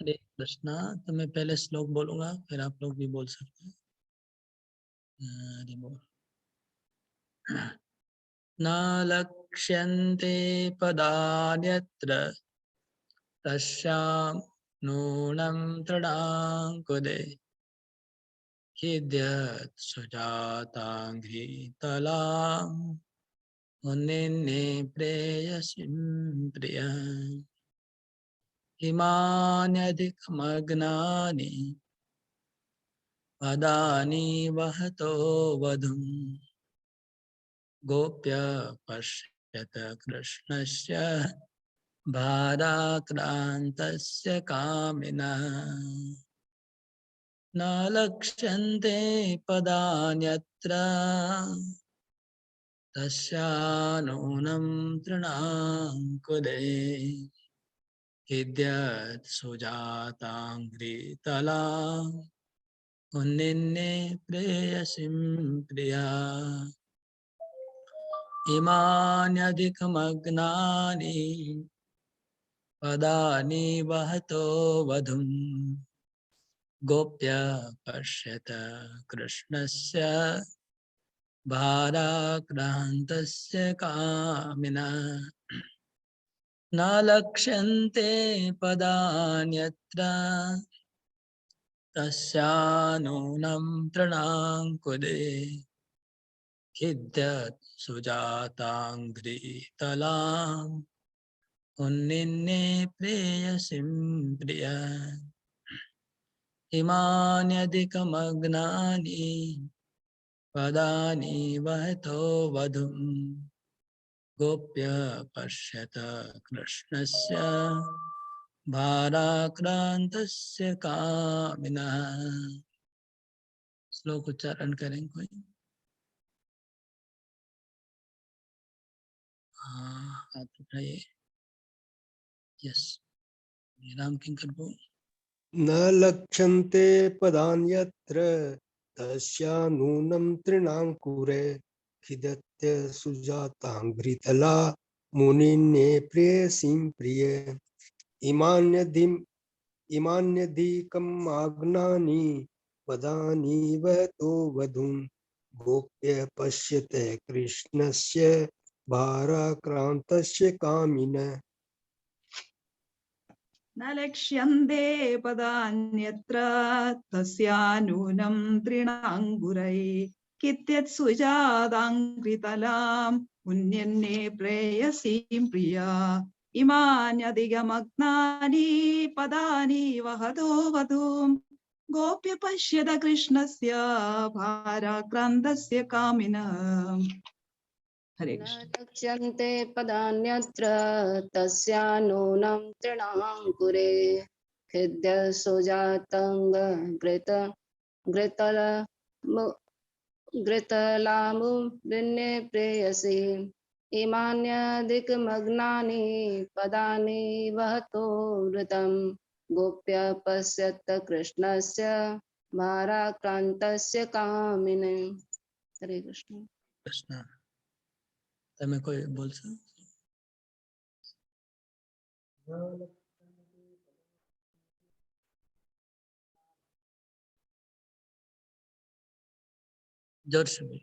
हरे कृष्णा। तो मैं पहले श्लोक बोलूंगा, फिर आप लोग भी बोल सकते हैं। हरि बोल। न लक्ष्यन्ते पदान्यत्र तस्यां नूनं तृणाङ्कुरे यद्यत् सुजाताङ्घ्रितलाम् मुनिन्ने प्रेयसीं प्रिया इमान्यधिकमग्नानि पदानि वहतो वधुम् गोप्य पश्यत कृष्णस्य भाराक्रान्तस्य कामिनः न लक्ष्यन्ते पदान्यत्र तस्यानूनं तृणाङ्कुरे यद्यत् सुजाताङ्घ्रितला मुनिन्ने प्रेयसीं प्रिया इमान्यधिकमग्नानि पदानि वहतो वधुम् गोप्य पश्यत कृष्णस्य भाराक्रान्तस्य कामिनः न लक्ष्यन्ते पदान्यत्र तस्यानूनं तृणाङ्कुरे यद्यत् सुजाताङ्घ्रितलाम् मुनिन्ने प्रेयसीं प्रिया इमान्यधिकमग्नानि पदानि वहतो वधुम् गोप्य पश्यत कृष्णस्य भाराक्रान्तस्य कामिनः। श्लोक उच्चारण करें कोई? हाथ उठाइए। यस, राम किंकर बोल। न लक्ष्यन्ते पदान्यत्र तस्यानूनं तृणाङ्कुरे खिदत्य सुजाताङ्घ्रितला मुनिन्ने प्रेयसीं प्रिये इमान्यधिकमाग्नानि पदानि वहतो वधुं गोप्य पश्यते कृष्णस्य भाराक्रान्तस्य कामिनः न लक्ष्यन्ते पदान्यत्र तस्यानूनं तृणाङ्कुरै कित्यत् सुजाताङ्घ्रितलाम् पुण्यन्ने प्रेयसीं प्रिया इमान्यधिगमग्नानि पदानि वहतो वधूम् गोप्य पश्यत कृष्णस्य भाराक्रान्तस्य कामिनः। हरे न कृष्ण। लक्ष्यन्ते पदान्यत्र तस्यानूनं तृणाङ्कुरे घृतलामुन्ने प्रेयसी इमान्यधिकमग्नानि पदानि वहतो वृतं गोप्य पश्यत कृष्णस्य भाराक्रान्तस्य कामिने। हरे कृष्ण। कृष्ण તમે કોઈ બોલશો? जोर से बोल।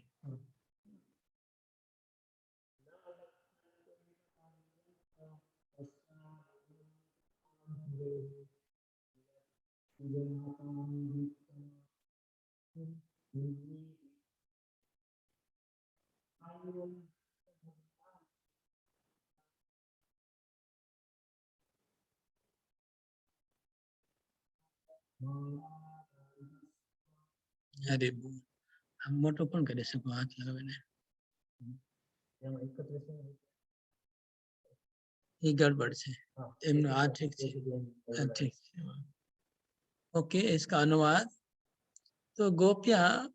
અરે બહુ આમ મોટો પણ કરી શકો હાથ લગાવીને. એ ગડબડ છે એમનો આ ઠીક છે. ઠીક છે. ओके, इसका अनुवाद। तो गोपियां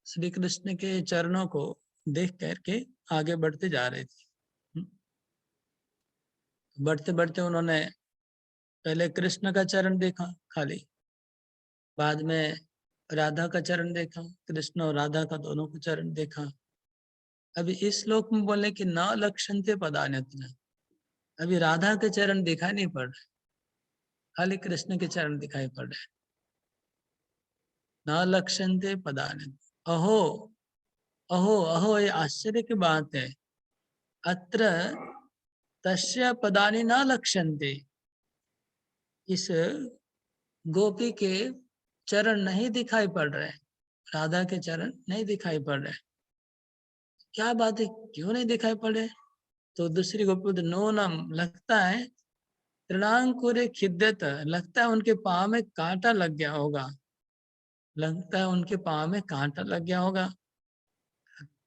श्री कृष्ण के चरणों को देख करके आगे बढ़ते जा रही थी। बढ़ते बढ़ते उन्होंने पहले कृष्ण का चरण देखा खाली, बाद में राधा का चरण देखा, कृष्ण और राधा का दोनों का चरण देखा। अभी इस श्लोक में बोले कि न लक्ष्यन्ते पदान्यत्र, अभी राधा के चरण दिखाई नहीं पड़ रहे, खाली कृष्ण के चरण दिखाई पड़ रहे हैं। न लक्ष्यन्ते पदानि। अहो अहो अहो, ये आश्चर्य की बात है। अत्र तस्य पदानि न लक्ष्यन्ते। इस गोपी के चरण नहीं दिखाई पड़ रहे हैं, राधा के चरण नहीं दिखाई पड़ रहे। क्या बात है, क्यों नहीं दिखाई पड़ रहे? तो दूसरी गोपी बोलती, नो नम, लगता है तृणांकुरे खिद्यत, लगता है उनके पाँव में कांटा लग गया होगा, लगता है उनके पाँव में कांटा लग गया होगा,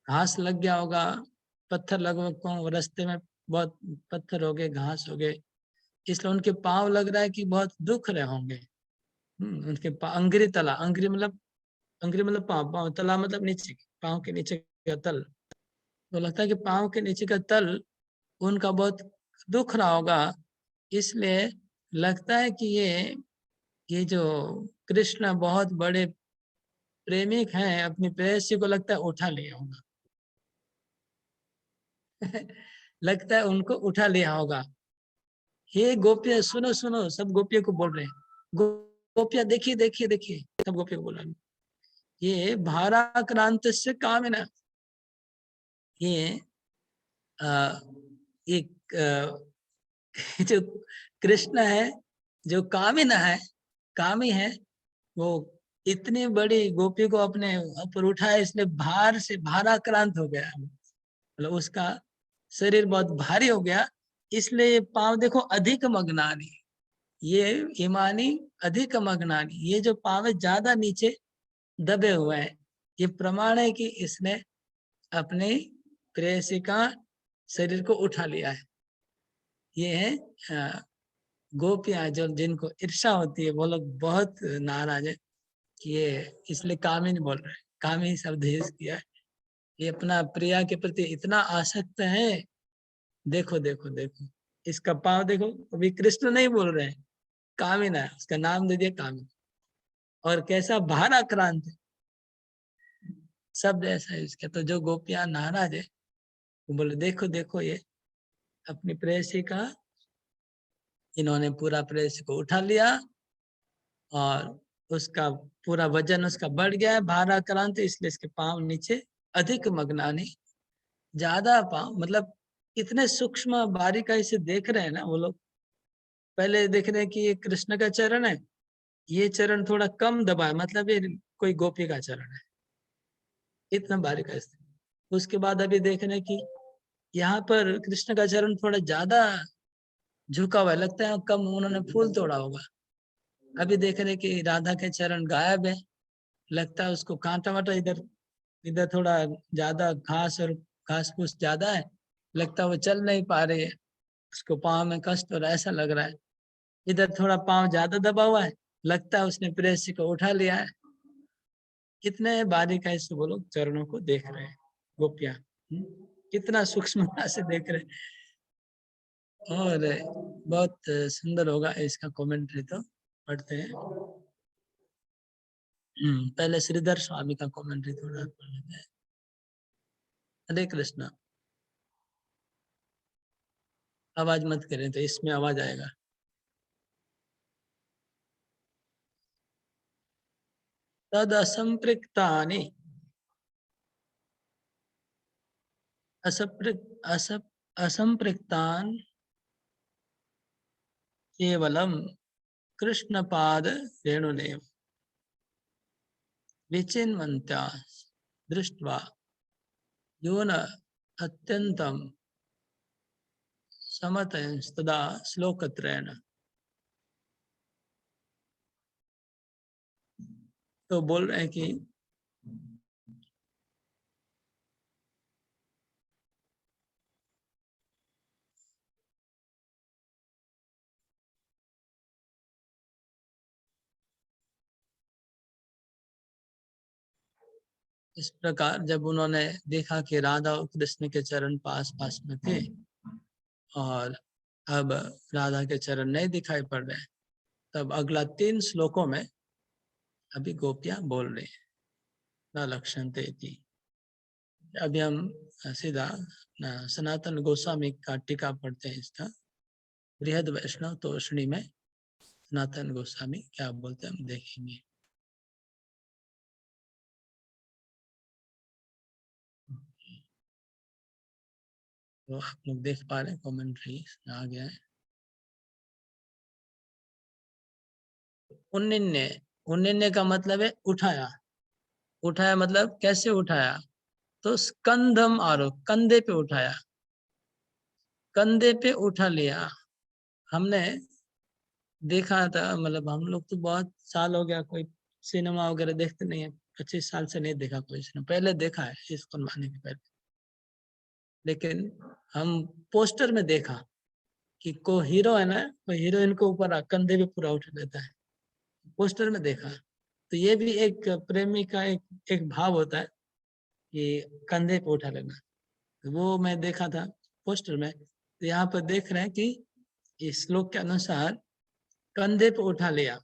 घास लग गया होगा, पत्थर लग को रास्ते में बहुत पत्थर हो गए, घास हो गए, इसलिए उनके पाँव लग रहा है कि बहुत दुख रहे होंगे। उनके अंग्री तला, अंग्री मतलब पाँव, पाँव तला मतलब नीचे, पाँव के नीचे का तल, तो लगता है कि पाँव के नीचे का तल उनका बहुत दुख रहा होगा, इसलिए लगता है कि ये जो कृष्ण बहुत बड़े प्रेमिक हैं, अपनी प्रेयसी को लगता है उठा लिया होगा। लगता है उनको उठा लिया होगा। हे गोपियां सुनो सुनो, सब गोपियों को बोल रहे हैं, गोपियां देखिए देखिए देखिए, सब गोपियों को बोल रहे हैं, ये भाराक्रांत से कामिना, ये एक जो कृष्ण है, जो कामिना है, कामी है, वो इतनी बड़ी गोपी को अपने ऊपर उठाया, इसलिए भार से भाराक्रांत हो गया, मतलब उसका शरीर बहुत भारी हो गया, इसलिए ये पांव देखो अधिक मग्नानी, ये इमानी अधिक मग्नानी, ये जो पांव ज्यादा नीचे दबे हुए हैं, ये प्रमाण है कि इसने अपने प्रेयसी का शरीर को उठा लिया है। ये है गोपियां, जो जिनको ईर्षा होती है, वो लोग बहुत नाराज है कि ये, इसलिए कामिनी बोल रहे हैं, कामी शब्द यूज किया है। ये अपना प्रिया के प्रति इतना आसक्त है, देखो देखो देखो, इसका पाँव देखो, अभी कृष्ण नहीं बोल रहे हैं, कामिना है, उसका नाम दे दिया कामिनी, और कैसा भाराक्रांत है, शब्द ऐसा है इसका। तो जो गोपियां नाराज है, वो बोले देखो देखो, ये अपनी प्रेयसी का, इन्होंने पूरा प्रेयसी को उठा लिया, और उसका पूरा वजन उसका बढ़ गया है, भाराक्रांत, इसलिए इसके पांव नीचे अधिक मग्नानी, ज्यादा पांव, मतलब इतने सूक्ष्म बारीकाई से देख रहे हैं ना वो लोग। पहले देख रहे हैं कि ये कृष्ण का चरण है, ये चरण थोड़ा कम दबा है, मतलब ये कोई गोपी का चरण है, इतना बारीकाई से। उसके बाद अभी देख रहे हैं कि यहाँ पर कृष्ण का चरण थोड़ा ज्यादा झुका हुआ है, लगता है कम उन्होंने फूल तोड़ा होगा। अभी देख रहे हैं कि राधा के चरण गायब है, लगता है उसको कांटा वाटा इधर, इधर थोड़ा ज्यादा घास और घास फूस ज्यादा है, लगता है वो चल नहीं पा रही है, उसको पाँव में कष्ट हो रहा है, ऐसा लग रहा है। इधर थोड़ा पाँव ज्यादा दबा हुआ है, लगता है उसने प्रेयसी को उठा लिया है। कितने बारीकाई से वो लोग चरणों को देख रहे हैं, गोपियां कितना सूक्ष्मता से देख रहे हैं। और बहुत सुंदर होगा इसका कमेंट्री, तो पढ़ते हैं। पहले श्रीधर स्वामी का कमेंट्री थोड़ा पढ़ लेते हैं। हरे कृष्णा। आवाज मत करें, तो इसमें आवाज आएगा। तद असंपृक्तानि असंपृक्तान केवलम कृष्णपाद रेणुनेव विचिन्वन्त्या दृष्ट्वा यो न अत्यंतम समतस्तदा श्लोकत्रयेण। तो बोल रहे हैं कि इस प्रकार जब उन्होंने देखा कि राधा और कृष्ण के चरण पास पास में थे, और अब राधा के चरण नहीं दिखाई पड़ रहे, तब अगला 3 श्लोकों में अभी गोपियां बोल रही हैं, न लक्ष्यन्ते इति। अभी हम सीधा सनातन गोस्वामी का टीका पढ़ते हैं इसका, बृहद वैष्णव तोषणी में। सनातन गोस्वामी क्या बोलते हैं हम देखेंगे। तो आप लोग देख पा रहे हैं कमेंट्री आ गया है। 19 का मतलब है उठाया। उठाया मतलब कैसे उठाया? तो स्कंधम आरोप, कंधे पे उठाया, कंधे पे उठा लिया। हमने देखा था, मतलब हम लोग तो बहुत साल हो गया कोई सिनेमा वगैरह देखते नहीं है, 25 साल से नहीं देखा कोई सिनेमा। पहले देखा है इसको आने के पहले, लेकिन हम पोस्टर में देखा कि को हीरो है ना, वो हीरोइन को ऊपर कंधे पे पूरा उठा लेता है, पोस्टर में देखा। तो ये भी एक प्रेमी का एक भाव होता है कि कंधे पे उठा लेना। तो वो मैं देखा था पोस्टर में। तो यहाँ पर देख रहे हैं कि इस श्लोक के अनुसार कंधे पे उठा लिया।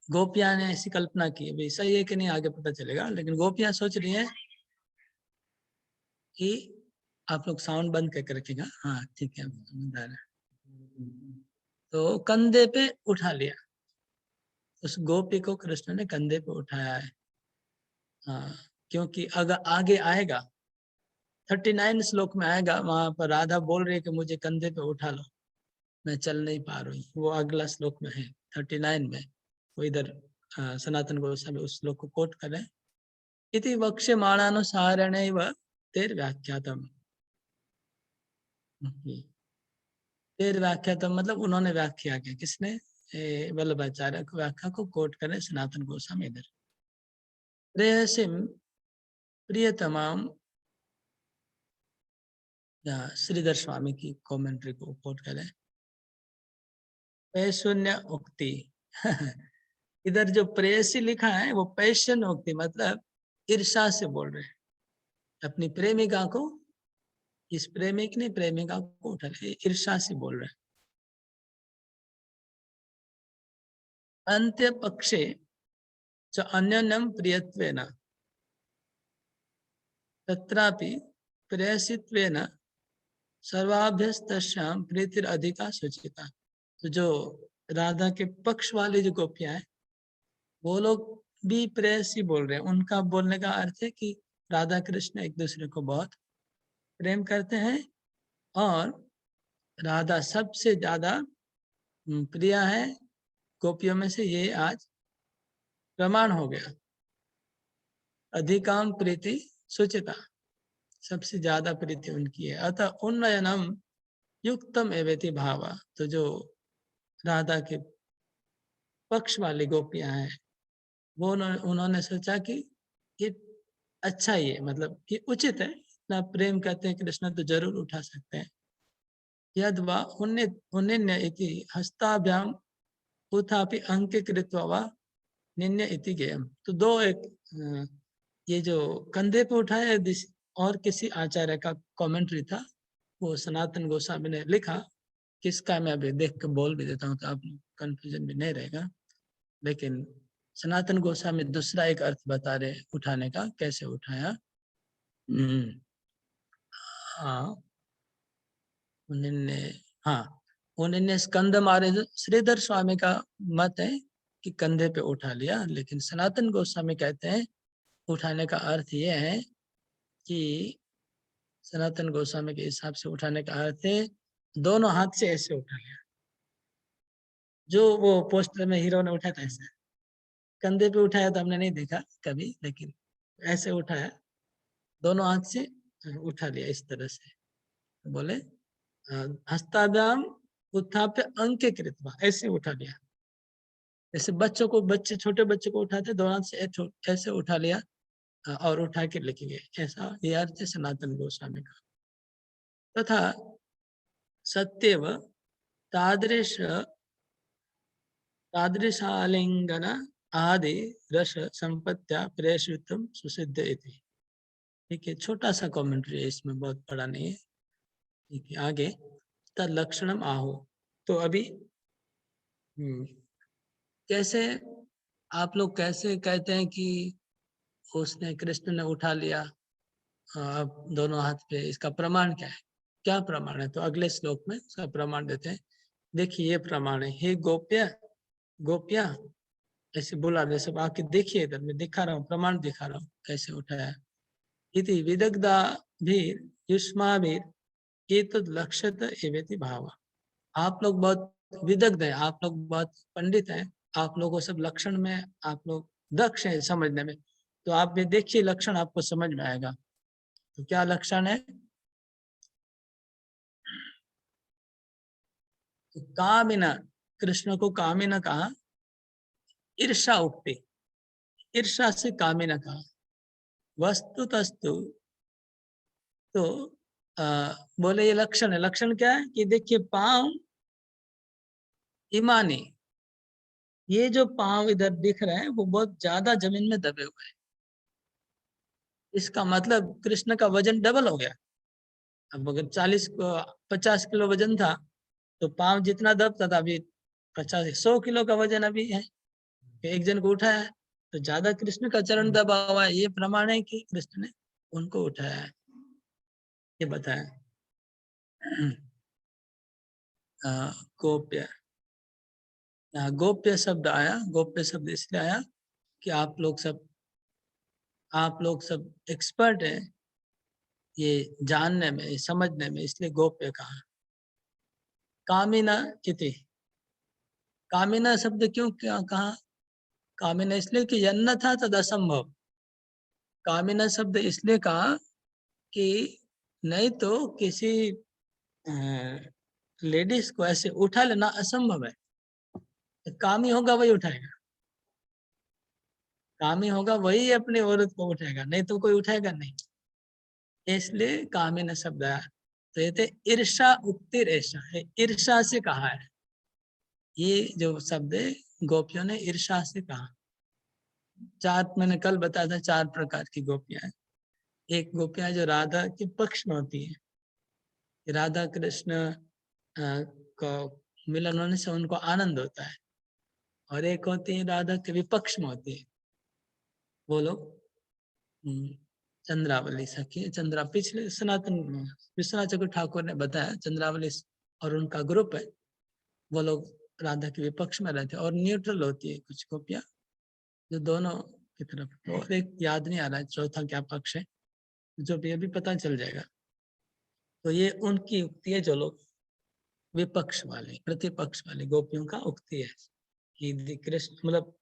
गोपियां ने ऐसी कल्पना की, भाई सही है कि नहीं आगे पता चलेगा, लेकिन गोपियां सोच रही हैं कि आप लोग साउंड बंद करके रखिएगा। हाँ ठीक है, समझदार है। तो कंधे पे उठा लिया, उस गोपी को कृष्ण ने कंधे पे उठाया है। हाँ, क्योंकि अगर आगे आएगा 39 श्लोक में आएगा, वहां पर राधा बोल रही है कि मुझे कंधे पे उठा लो, मैं चल नहीं पा रही। वो अगला श्लोक में है 39 में। वो इधर सनातन गोस्वामी उस श्लोक को कोट कर रहे हैं। इति वक्ष्यमाणानुसारेणैव तेर्व्याख्यातम्। तेर्व्याख्यातम् मतलब उन्होंने व्याख्या किया। किसने? वल्लभाचार्य को व्याख्या को कोट करें सनातन गोस्वामी इधर। प्रेयसीम प्रियतमाम, श्रीधर स्वामी की कमेंट्री को कोट करें। पैशून्य उक्ति इधर जो प्रेयसी लिखा है वो पैशन उक्ति मतलब ईर्षा से बोल रहे हैं। अपनी प्रेमिका को, इस प्रेमिक ने प्रेमिका को उठा लिया, ईर्षा से बोल रहे हैं। अंत्य पक्षे च अन्योन्यम प्रियत्वेन तत्रापि प्रेयसित्वेन सर्वाभ्यस्तस्याम प्रीतिर अधिका सूचिता। तो जो राधा के पक्ष वाली जो गोपियां हैं वो लोग भी प्रेयसी बोल रहे हैं। उनका बोलने का अर्थ है कि राधा कृष्ण एक दूसरे को बहुत प्रेम करते हैं और राधा सबसे ज्यादा प्रिय है गोपियों में से। ये आज प्रमाण हो गया। अधिकाम प्रीति सुचिता, सबसे ज्यादा प्रीति उनकी है। अतः उन्नयनम युक्तम एवेति भावा। तो जो राधा के पक्ष वाली गोपियां हैं वो उन्होंने सोचा कि ये अच्छा ही है, मतलब कि उचित है, इतना प्रेम करते हैं कृष्ण तो जरूर उठा सकते हैं। यद वा उन्निन्य इति हस्ताभ्याम उथापि अंके कृत्वा वा निन्य इति गेयम। तो दो एक ये जो कंधे पे उठाया और किसी आचार्य का कमेंट्री था, वो सनातन गोस्वामी ने लिखा। किसका मैं अभी देख के बोल भी देता हूँ तो आप कंफ्यूजन भी नहीं रहेगा। लेकिन सनातन गोस्वामी दूसरा एक अर्थ बता रहे उठाने का, कैसे उठाया। हाँ उन्होंने स्कंद मारे। श्रीधर स्वामी का मत है कि कंधे पे उठा लिया, लेकिन सनातन गोस्वामी कहते हैं उठाने का अर्थ ये है कि सनातन गोस्वामी के हिसाब से उठाने का अर्थ है दोनों हाथ से ऐसे उठा लिया, जो वो पोस्टर में हीरो ने उठाया था ऐसे। कंधे पे उठाया तो हमने नहीं देखा कभी, लेकिन ऐसे उठाया, दोनों हाथ से उठा लिया इस तरह से। बोले हस्ताभ्याम उत्थाप्य अंके कृत्वा, ऐसे उठा लिया। जैसे बच्चे छोटे बच्चे को उठाते दोनों हाथ से ऐसे उठा लिया और उठा के लेके गए, ऐसा ये अर्थ है सनातन गोस्वामी का। तथा सत्यव तादृशालिंगन आदि रस संपत्त्या प्रेषितुम सुसिद्ध इति। ठीक है, छोटा सा कमेंट्री है इसमें, बहुत बड़ा नहीं है। ठीक है, आगे तद लक्षणम आहो। तो अभी कैसे आप लोग कैसे कहते हैं कि उसने कृष्ण ने उठा लिया दोनों हाथ पे, इसका प्रमाण क्या है? क्या प्रमाण है? तो अगले श्लोक में उसका प्रमाण देते हैं। देखिए ये प्रमाण है। हे गोप्य गोपियां ऐसे बुला रहे, सब आके देखिए इधर, मैं दिखा रहा हूँ, प्रमाण दिखा रहा हूँ कैसे उठाया। इति विदग्धा भी युष्माभिर एतद् लक्ष्यत एवेति भाव। आप लोग बहुत विदग्ध हैं, आप लोग बहुत पंडित हैं, आप लोगों सब लक्षण में आप लोग दक्ष हैं समझने में, तो आप भी देखिए लक्षण आपको समझ में आएगा। तो क्या लक्षण है? तो कामिना, कृष्ण को कामिना कहा, ईर्षा उक्ति, ईर्षा से कामिना कहा। वस्तुतस्तु तो बोले ये लक्षण है। लक्षण क्या है कि देखिए पांव इमानी, ये जो पांव इधर दिख रहे हैं वो बहुत ज्यादा जमीन में दबे हुए हैं। इसका मतलब कृष्ण का वजन डबल हो गया। अब अगर 50 किलो वजन था तो पांव जितना दबता था अभी 100 किलो का वजन अभी है। एक जन को उठाया तो ज्यादा कृष्ण का चरण दबा हुआ है, ये प्रमाण है कि कृष्ण ने उनको उठाया है, ये बताया। गोप्य, यहाँ गोप्य शब्द आया, गोप्य शब्द इसलिए आया कि आप लोग सब एक्सपर्ट हैं ये जानने में, समझने में, इसलिए गोप्य कहा। कामिना इति, कामिना शब्द क्यों कहा? कामिना इसलिए कि यन्न था तद असंभव। कामिना शब्द इसलिए कहा कि नहीं तो किसी लेडीज को ऐसे उठा लेना असंभव है। कामी होगा वही उठाएगा, कामी होगा वही अपनी औरत को उठाएगा, नहीं तो कोई उठाएगा नहीं, इसलिए कामिना शब्द आया। तो ये थे ईर्षा उक्तिर, ऐसा है, ईर्षा से कहा है। ये जो शब्द है गोपियों ने ईर्षा से कहा। चार, मैंने कल बताया था, 4 प्रकार की गोपियां हैं। एक गोपियां जो राधा के पक्ष में होती है, राधा कृष्ण को मिलन होने से उनको आनंद होता है, और एक होती है राधा के विपक्ष में होती है, वो लोग चंद्रावली सखी। चंद्रा पिछले सनातन विश्वनाथ चक्रवर्ती ठाकुर ने बताया, चंद्रावली और उनका ग्रुप है, वो लोग राधा के विपक्ष में रहते हैं, और न्यूट्रल होती है कुछ गोपियां जो दोनों की तरफ। और एक याद नहीं आ रहा है चौथा क्या पक्ष है, जो भी अभी पता चल जाएगा। तो ये उनकी उक्ति है, जो लोग विपक्ष वाले, प्रतिपक्ष वाले गोपियों का उक्ति है कि कृष्ण, मतलब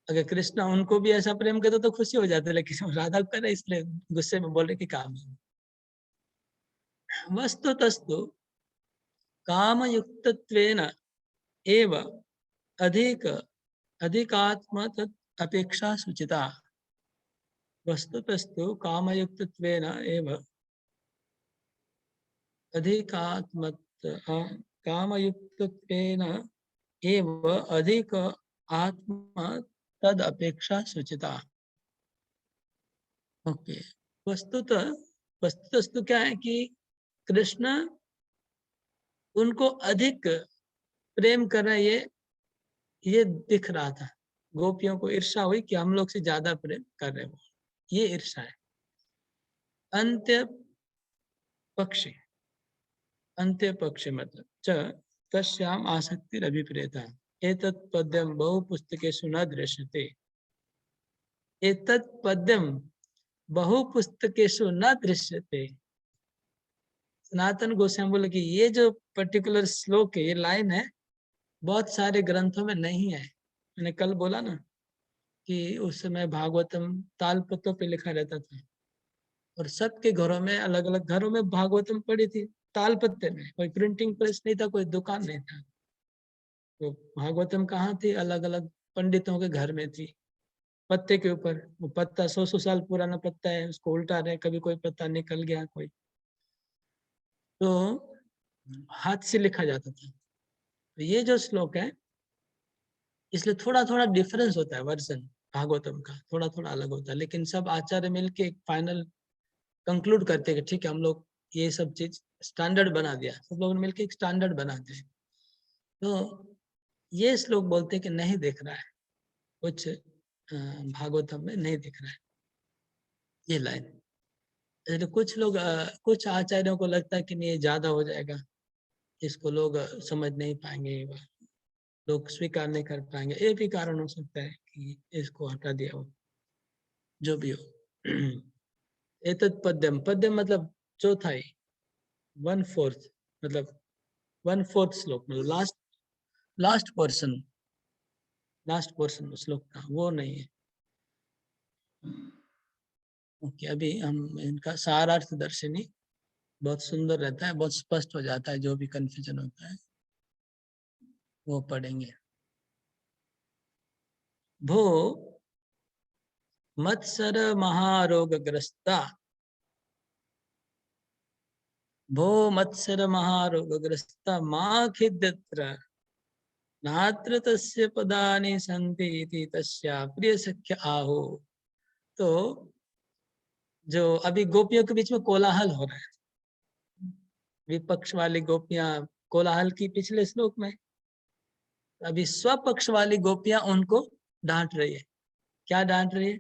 अगर कृष्ण उनको भी ऐसा प्रेम करते तो खुशी हो जाते, लेकिन राधा को करे इसलिए गुस्से में बोले कि काम है। वस्तु तस्तु काम युक्तत्वेन एव अधिक अधिकात्म तत् अपेक्षा सूचिता। वस्तुतस्तु काम युक्तत्वेन एव अधिकात्म कामयुक्तत्वेन एव अधिक आत्मा तद अपेक्षा सूचिता। ओके, वस्तुतस्तु क्या है कि कृष्ण उनको अधिक प्रेम कर रहे, ये दिख रहा था। गोपियों को ईर्षा हुई कि हम लोग से ज्यादा प्रेम कर रहे हो, ये ईर्षा है। अंत्य पक्षी, अंत्य पक्षी मतलब च तस्याम आसक्ति अभिप्रेता। एतत् पद्यम बहु पुस्तकेषु न दृश्यते। एतत् पद्यम बहु पुस्तकेषु न दृश्यते। सनातन गोस्वामी बोले कि ये जो पर्टिकुलर श्लोक है, ये लाइन है, बहुत सारे ग्रंथों में नहीं है। मैंने कल बोला ना कि उस समय भागवतम तालपत्रों पे लिखा रहता था, और सबके घरों में, अलग अलग घरों में भागवतम पड़ी थी तालपत्ते में। कोई प्रिंटिंग प्रेस नहीं था, कोई दुकान नहीं था। तो भागवतम कहाँ थी? अलग अलग पंडितों के घर में थी, पत्ते के ऊपर। वो पत्ता 100 साल पुराना पत्ता है, उसको उल्टा रहे, कभी कोई पत्ता निकल गया कोई, तो हाथ से लिखा जाता था। तो ये जो श्लोक है, इसलिए थोड़ा थोड़ा डिफरेंस होता है, वर्जन भागवतम का थोड़ा थोड़ा अलग होता है, लेकिन सब आचार्य मिलके एक फाइनल कंक्लूड करते हैं कि ठीक है, हम लोग ये सब चीज स्टैंडर्ड बना दिया, सब लोग मिलके एक स्टैंडर्ड बनाते हैं। तो ये श्लोक बोलते हैं कि नहीं दिख रहा है, कुछ भागवतम में नहीं दिख रहा है ये लाइन। तो कुछ लोग कुछ आचार्यों को लगता है कि नहीं ये ज्यादा हो जाएगा, इसको लोग समझ नहीं पाएंगे। लोग स्वीकार नहीं कर पाएंगे, ये भी कारण हो सकता है कि इसको हटा दिया हो, जो भी हो। एतत् पद्यम, पद्यम मतलब चौथाई, 1/4, मतलब 1/4 श्लोक, मतलब लास्ट पोर्शन श्लोक का वो नहीं है। ओके, अभी हम इनका सारार्थ दर्शनी बहुत सुंदर रहता है, बहुत स्पष्ट हो जाता है, जो भी कंफ्यूजन होता है वो पढ़ेंगे। भो मत्सर महारोगग्रस्ता, भो मत्सर महारोगग्रस्ता मां खिद्यत्र नात्र तस्य पदानि सन्ति इति तस्या प्रिय सख्य आहो। तो जो अभी गोपियों के बीच में कोलाहल हो रहा है, विपक्ष वाली गोपियां कोलाहल की पिछले श्लोक में, अभी स्वपक्ष वाली गोपियां उनको डांट रही है। क्या डांट रही है?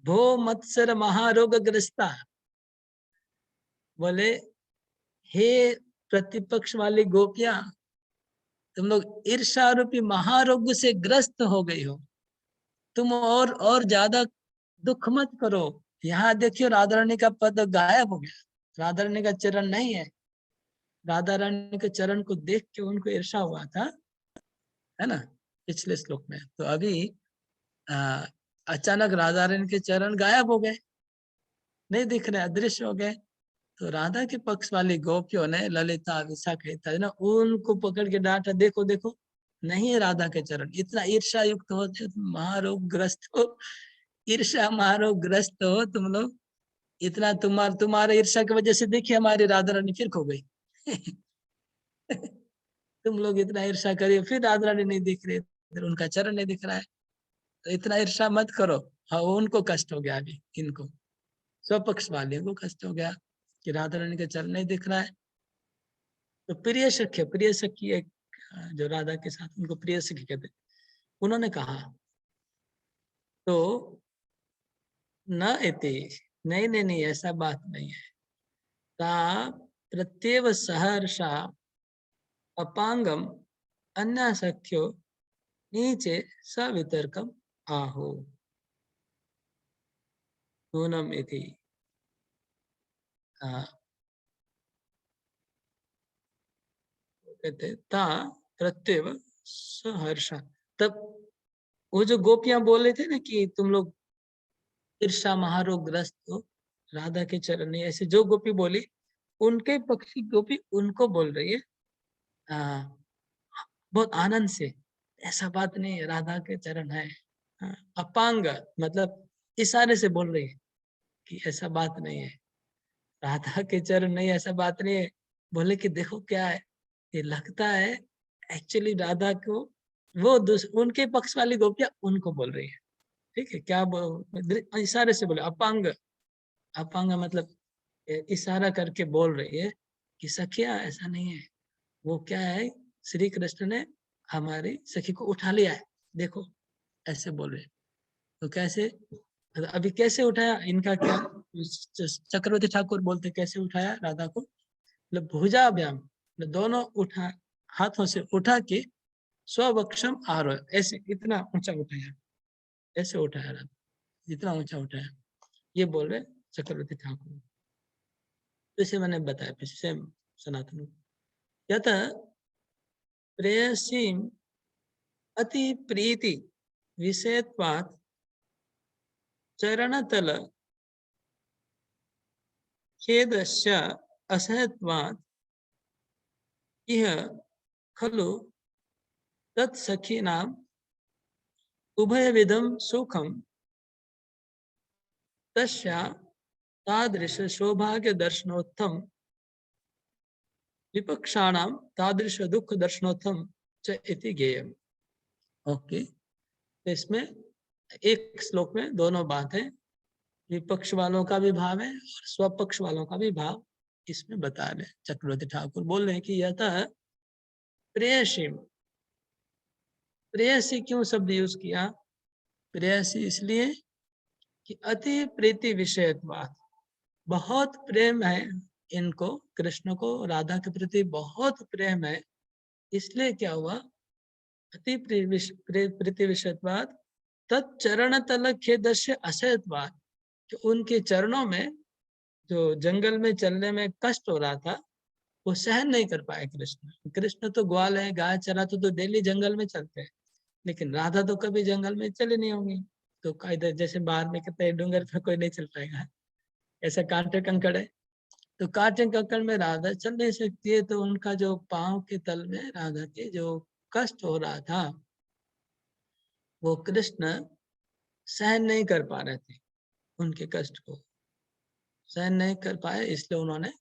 भो मत्सर महारोगग्रस्ता, बोले हे प्रतिपक्ष वाली गोपियां, तुम लोग ईर्ष्या रूपी महारोग से ग्रस्त हो गई हो, तुम और ज्यादा दुख मत करो। यहाँ देखियो राधा रानी का पद गायब हो गया, राधा रानी का चरण नहीं है। राधा रानी के चरण को देख के उनको ईर्ष्या हुआ था, है ना, पिछले श्लोक में। तो अभी अचानक राधा रानी के चरण गायब हो गए, नहीं दिख रहे, अदृश्य हो गए। तो राधा के पक्ष वाली गोपियों ने, ललिता विशाखा इत्यादि ना, उनको पकड़ के डांटा, देखो देखो नहीं है राधा के चरण, इतना ईर्ष्या युक्त हो, महारोग ग्रस्त हो, ईर्ष्या महारोग ग्रस्त हो तुम लोग, इतना तुम्हारे ईर्ष्या की वजह से देखिए हमारी राधा रानी फिर खो गई। तुम लोग इतना ईर्ष्या करिए, फिर राधा रानी नहीं दिख रही, उनका चरण नहीं दिख रहा है, तो इतना ईर्ष्या मत करो। हाँ, उनको कष्ट हो गया, अभी इनको स्वपक्ष वाले को कष्ट हो गया कि राधा रानी का चरण नहीं दिख रहा है। तो प्रिय सखी एक जो राधा के साथ, उनको प्रिय सखी कहते, उन्होंने कहा तो न इति, नहीं ऐसा बात नहीं है। ता प्रत्येव सहर्षा अपांगम अन्य सख्यो नीचे सवितर्कम आहो नूनम इति। कहते ता प्रत्येव सहर्षा, तब वो जो गोपियां बोल रहे थे ना कि तुम लोग ईर्षा महारोग ग्रस्त हो, राधा के चरण नहीं, ऐसे जो गोपी बोली, उनके पक्षी गोपी उनको बोल रही है बहुत आनंद से, ऐसा बात नहीं है, राधा के चरण है। अपांग मतलब इशारे से बोल रही है कि ऐसा बात नहीं है, राधा के चरण नहीं, ऐसा बात नहीं है। बोले कि देखो क्या है, ये लगता है एक्चुअली राधा को वो उनके पक्ष वाली गोपियां उनको बोल रही है। ठीक है, क्या इशारे से बोले, अपांग, अपांग मतलब इशारा करके बोल रही है कि सखिया ऐसा नहीं है, वो क्या है, श्री कृष्ण ने हमारी सखी को उठा लिया है, देखो, ऐसे बोल रहे। तो कैसे, अभी कैसे उठाया, इनका क्या, चक्रवर्ती ठाकुर बोलते कैसे उठाया राधा को, मतलब भुजा व्याम, दोनों उठा, हाथों से उठा के स्ववक्षम आरोह, ऐसे इतना ऊंचा उठाया, ऐसे उठाया राधा, जितना ऊंचा उठाया, ये बोल रहे चक्रवर्ती ठाकुर। जैसे मैंने बताया पिछले सनातन, यत प्रेयसी अति प्रीति विषयत्वात् चरणतल खेदस्य असहत्वात् इह खलु तत्सखीनाम् उभयविधं सुखं तस्या तादृश सौभाग्य दर्शनोत्थम विपक्षाणां तादृश दुख दर्शनोत्थम च इति ज्ञेयम्। ओके, तो इसमें एक श्लोक में दोनों बात है, विपक्ष वालों का भी भाव है और स्वपक्ष वालों का भी भाव इसमें बता रहे। चक्रवर्ती ठाकुर बोल रहे हैं कि यतः प्रेयसी, प्रेयसी क्यों शब्द यूज किया, प्रेयसी इसलिए कि अति प्रीति विषयत्वात्, बहुत प्रेम है इनको, कृष्ण को राधा के प्रति बहुत प्रेम है, इसलिए क्या हुआ, अति प्रीति विषयत्वाद तत्चरण तल खेदस्य असहत्वाद, कि उनके चरणों में जो जंगल में चलने में कष्ट हो रहा था वो सहन नहीं कर पाए कृष्ण। कृष्ण तो ग्वाल है, गाय चराते तो डेली जंगल में चलते हैं, लेकिन राधा तो कभी जंगल में चली नहीं होंगी। तो इधर जैसे बाहर में कहते हैं डूंगर पे कोई नहीं चल पाएगा, ऐसा कांटे कंकड़ है, तो कांटे कंकड़ में राधा चल नहीं सकती है। तो उनका जो पांव के तल में राधा के जो कष्ट हो रहा था वो कृष्ण सहन नहीं कर पा रहे थे, उनके कष्ट को सहन नहीं कर पाए, इसलिए उन्होंने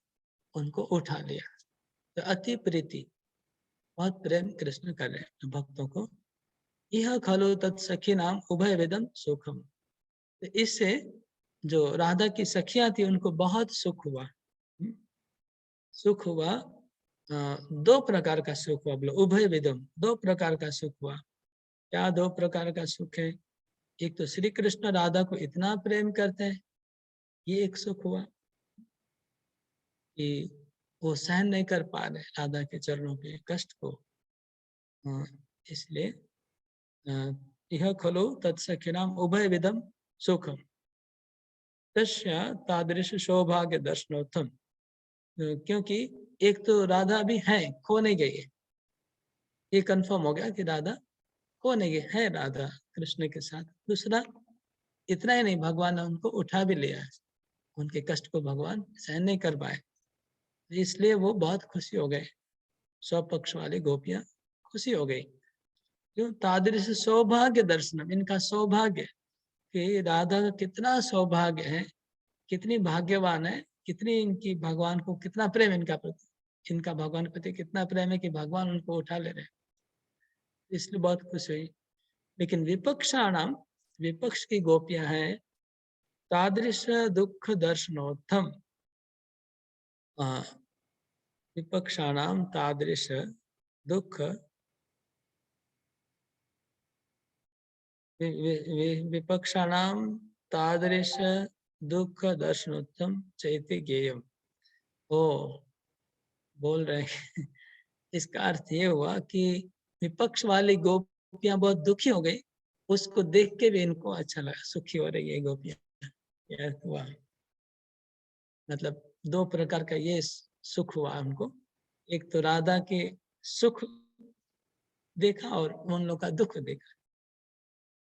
उनको उठा लिया। तो अति प्रीति, बहुत प्रेम कृष्ण कर रहे हैं भक्तों को। यह खलो तत्सखी नाम उभय वेदम सुखम, तो इससे जो राधा की सखियां थी उनको बहुत सुख हुआ। सुख हुआ, दो प्रकार का सुख हुआ, बोलो उभय विदम, दो प्रकार का सुख हुआ। क्या दो प्रकार का सुख है? एक तो श्री कृष्ण राधा को इतना प्रेम करते हैं, ये एक सुख हुआ कि वो सहन नहीं कर पा रहे राधा के चरणों के कष्ट को, इसलिए यह खलु तत्सखिनाम उभय विधम सुखम तस्य तादृश सौभाग्य दर्शनोत्तम, क्योंकि एक तो राधा भी है, खो नहीं गई है, ये कंफर्म हो गया कि राधा खो नहीं गई है, राधा कृष्ण के साथ। दूसरा इतना ही नहीं, भगवान ने उनको उठा भी लिया है, उनके कष्ट को भगवान सहन नहीं कर पाए, इसलिए वो बहुत खुशी हो गए। स्वपक्ष वाली गोपियां खुशी हो गई। क्यों? तादृश सौभाग्य दर्शनम, इनका सौभाग्य, कि राधा का कितना सौभाग्य है, कितनी भाग्यवान है, कितनी इनकी भगवान को कितना प्रेम इनका प्रति, इनका भगवान के प्रति कितना प्रेम है कि भगवान उनको उठा ले रहे, इसलिए बहुत खुश हुई। लेकिन विपक्षाणाम, विपक्ष की गोपियां हैं, तादृश दुख दर्शनोत्थम, विपक्षाणाम तादृश दुख, विपक्षाणाम तादृश दुख दर्शनोत्तम चैत्य ज्ञेयम। ओ बोल रहे हैं इसका अर्थ ये हुआ कि विपक्ष वाली गोपियां बहुत दुखी हो गई, उसको देख के भी इनको अच्छा लगा, सुखी हो रही है गोपियां, ये अर्थ हुआ। मतलब दो प्रकार का ये सुख हुआ हमको, एक तो राधा के सुख देखा और उन लोग का दुख देखा,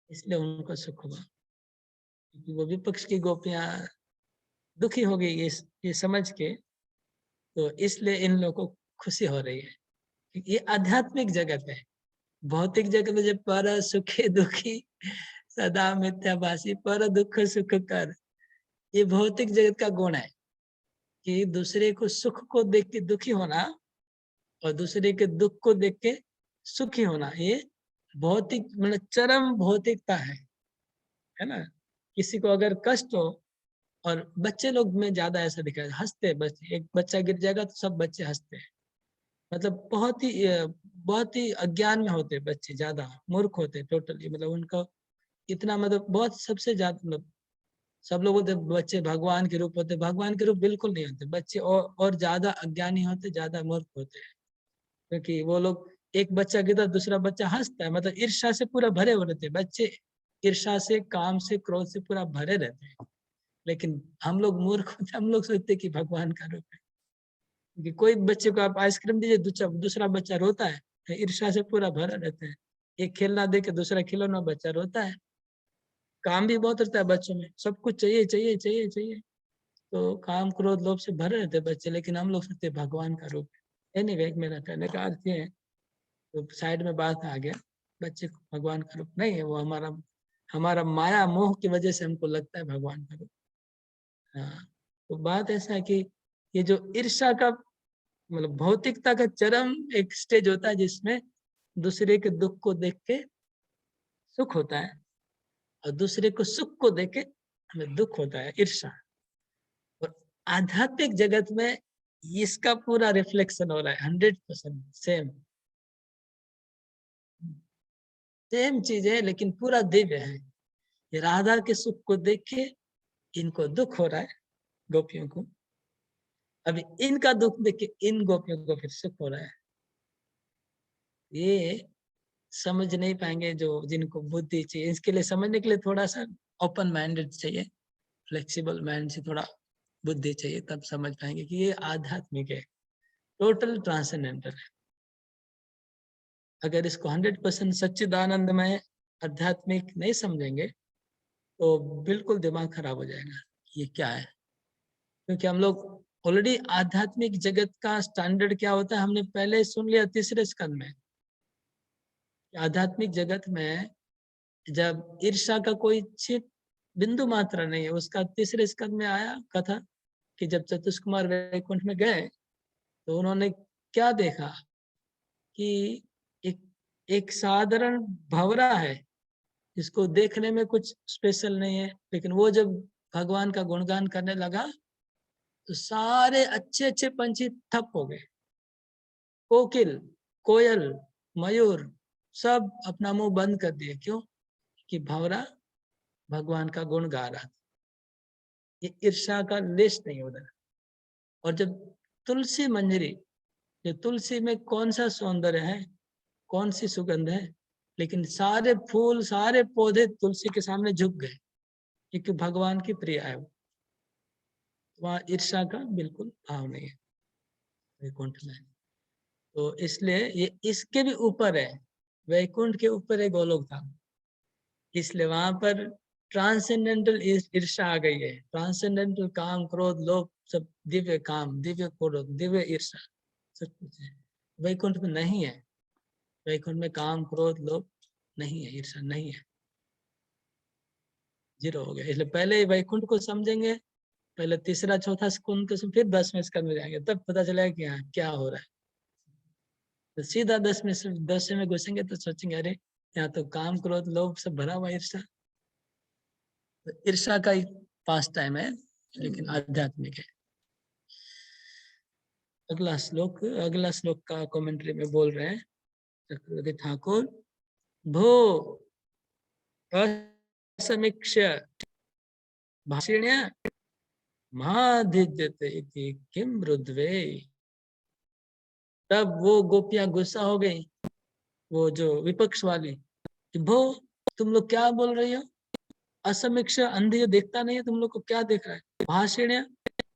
इसलिए उनको सुख हुआ। क्योंकि वो विपक्ष की गोपियां दुखी हो गई ये समझ के, तो इसलिए इन लोगों को खुशी हो रही है। ये आध्यात्मिक जगत है, भौतिक जगत में जब पर सुखी दुखी सदा मिथ्याभासी पर दुख सुख कर, ये भौतिक जगत का गुण है कि दूसरे को सुख को देख के दुखी होना और दूसरे के दुख को देख के सुखी होना, ये भौतिक मतलब चरम भौतिकता है ना। किसी को अगर कष्ट हो, और बच्चे लोग में ज्यादा ऐसा दिखा है, हंसते हैं बच्चे, एक बच्चा गिर जाएगा तो सब बच्चे हंसते हैं। मतलब बहुत ही अज्ञान में होते हैं बच्चे, ज्यादा मूर्ख होते हैं टोटली, मतलब उनका इतना मतलब बहुत सबसे ज्यादा मतलब सब लोग होते बच्चे भगवान के रूप होते, भगवान के रूप बिल्कुल नहीं होते बच्चे, और ज्यादा अज्ञानी होते, ज्यादा मूर्ख होते हैं। क्योंकि वो लोग, एक बच्चा गिरता दूसरा बच्चा हंसता है, मतलब ईर्ष्या से पूरा भरे हुए रहते हैं बच्चे, ईर्ष्या से, काम से, क्रोध से पूरा भरे रहते हैं। लेकिन हम लोग मूर्ख होते, हम लोग सोचते कि भगवान का रूप है। कि कोई बच्चे को आप आइसक्रीम दीजिए, दूसरा बच्चा रोता है, ईर्ष्या से पूरा भरा रहता है। एक खेलना दे के दूसरा खिलौना बच्चा रोता है। काम भी बहुत रहता है बच्चों में, सब कुछ चाहिए चाहिए चाहिए चाहिए, तो काम क्रोध लोभ से भरे रहते बच्चे, लेकिन हम लोग सोचते भगवान का रूप है। एनीवे, मेरा कहने का अर्थ ये है, तो साइड में बात आ गया, बच्चे को भगवान का रूप नहीं है, वो हमारा हमारा माया मोह की वजह से हमको लगता है भगवान का रूप। हाँ, तो बात ऐसा है कि ये जो ईर्ष्या का मतलब भौतिकता का चरम एक स्टेज होता है, जिसमें दूसरे के दुख को देख के सुख होता है, और दूसरे को सुख को देख के हमें दुख होता है, ईर्ष्या। और आध्यात्मिक जगत में इसका पूरा रिफ्लेक्शन हो रहा है, 100% सेम सेम चीज है, लेकिन पूरा दिव्य है। ये राधा के सुख को देख के इनको दुख हो रहा है, गोपियों को, अभी इनका दुख देख के इन गोपियों को फिर सुख हो रहा है। ये समझ नहीं पाएंगे, जो जिनको बुद्धि चाहिए। इसके लिए समझने के लिए थोड़ा सा ओपन माइंडेड चाहिए, फ्लेक्सिबल माइंड से थोड़ा बुद्धि चाहिए, तब समझ पाएंगे कि ये आध्यात्मिक है, टोटल ट्रांसेंडेंटल है। अगर इसको 100% सच्चिदानंदमय आध्यात्मिक नहीं समझेंगे तो बिल्कुल दिमाग खराब हो जाएगा, ये क्या है। क्योंकि हम लोग ऑलरेडी आध्यात्मिक जगत का स्टैंडर्ड क्या होता है हमने पहले सुन लिया तीसरे स्कंद में। आध्यात्मिक जगत में जब ईर्ष्या का कोई छिप बिंदु मात्रा नहीं है, उसका तीसरे स्कंद में आया कथा कि जब चतुष्कुमार वैकुंठ में गए तो उन्होंने क्या देखा कि एक साधारण भंवरा है, जिसको देखने में कुछ स्पेशल नहीं है, लेकिन वो जब भगवान का गुणगान करने लगा तो सारे अच्छे अच्छे पंछी ठप हो गए। कोकिल, कोयल, मयूर सब अपना मुंह बंद कर दिए। क्यों? कि भंवरा भगवान का गुण गा रहा था। ये ईर्ष्या का लेश नहीं उधर। और जब तुलसी मंजरी, ये तुलसी में कौन सा सौंदर्य है, कौन सी सुगंध है, लेकिन सारे फूल सारे पौधे तुलसी के सामने झुक गए क्योंकि भगवान की प्रिय है वो। वहां ईर्ष्या का बिल्कुल भाव नहीं है वैकुंठ में। तो इसलिए ये इसके भी ऊपर है, वैकुंठ के ऊपर है गोलोक धाम, इसलिए वहां पर ट्रांसेंडेंटल ईर्ष्या आ गई है। ट्रांसेंडेंटल काम क्रोध लोभ सब दिव्य काम, दिव्य क्रोध, दिव्य ईर्ष्या सब कुछ है। वैकुंठ में नहीं है। वैकुंठ में काम क्रोध लोभ नहीं है, ईर्ष्या नहीं है, जीरो हो गया। इसलिए पहले वैकुंठ को समझेंगे, पहले तीसरा चौथा स्कंद को फिर 10वें स्कंद में जाएंगे, तब पता चलेगा कि यहाँ क्या हो रहा है। तो सीधा 10वें में घुसेंगे तो सोचेंगे अरे यहाँ तो काम क्रोध लोभ सब भरा हुआ ईर्ष्या। तो ईर्ष्या का एक पास टाइम है, लेकिन आध्यात्मिक है। अगला श्लोक का कमेंट्री में बोल रहे हैं चक्रवर्ती ठाकुर, भो असमीक्ष्य भाषिण्य महाधिद्यते इति किम रुद्वे। तब वो गोपियां गुस्सा हो गई, वो जो विपक्ष वाली, कि भो तुम लोग क्या बोल रही हो, असमीक्ष अंधी देखता नहीं है, तुम लोग को क्या देख रहा है, भाषिण्य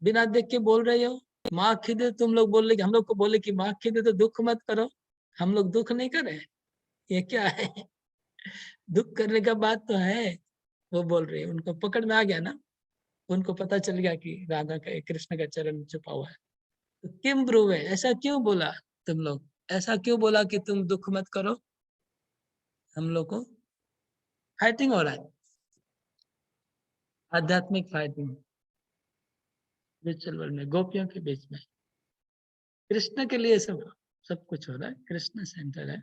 बिना देख के बोल रही हो, माँ खिदे तुम लोग बोल रहे, हम लोग को बोले कि माँ खिदे तो दुख मत करो, हम लोग दुख नहीं कर रहे, ये क्या है। दुख करने का बात तो है, वो बोल रही है। उनको पकड़ में आ गया ना, उनको पता चल गया कि राधा का कृष्ण का चरण छुपा हुआ है। तो किम ब्रुवे, ऐसा क्यों बोला तुम लोग, ऐसा क्यों बोला कि तुम दुख मत करो, हम लोग को फाइटिंग हो रहा है, आध्यात्मिक फाइटिंग स्पिरिचुअल वर्ल्ड में, गोपियों के बीच में। कृष्ण के लिए सब कुछ हो रहा है, कृष्ण सेंटर है।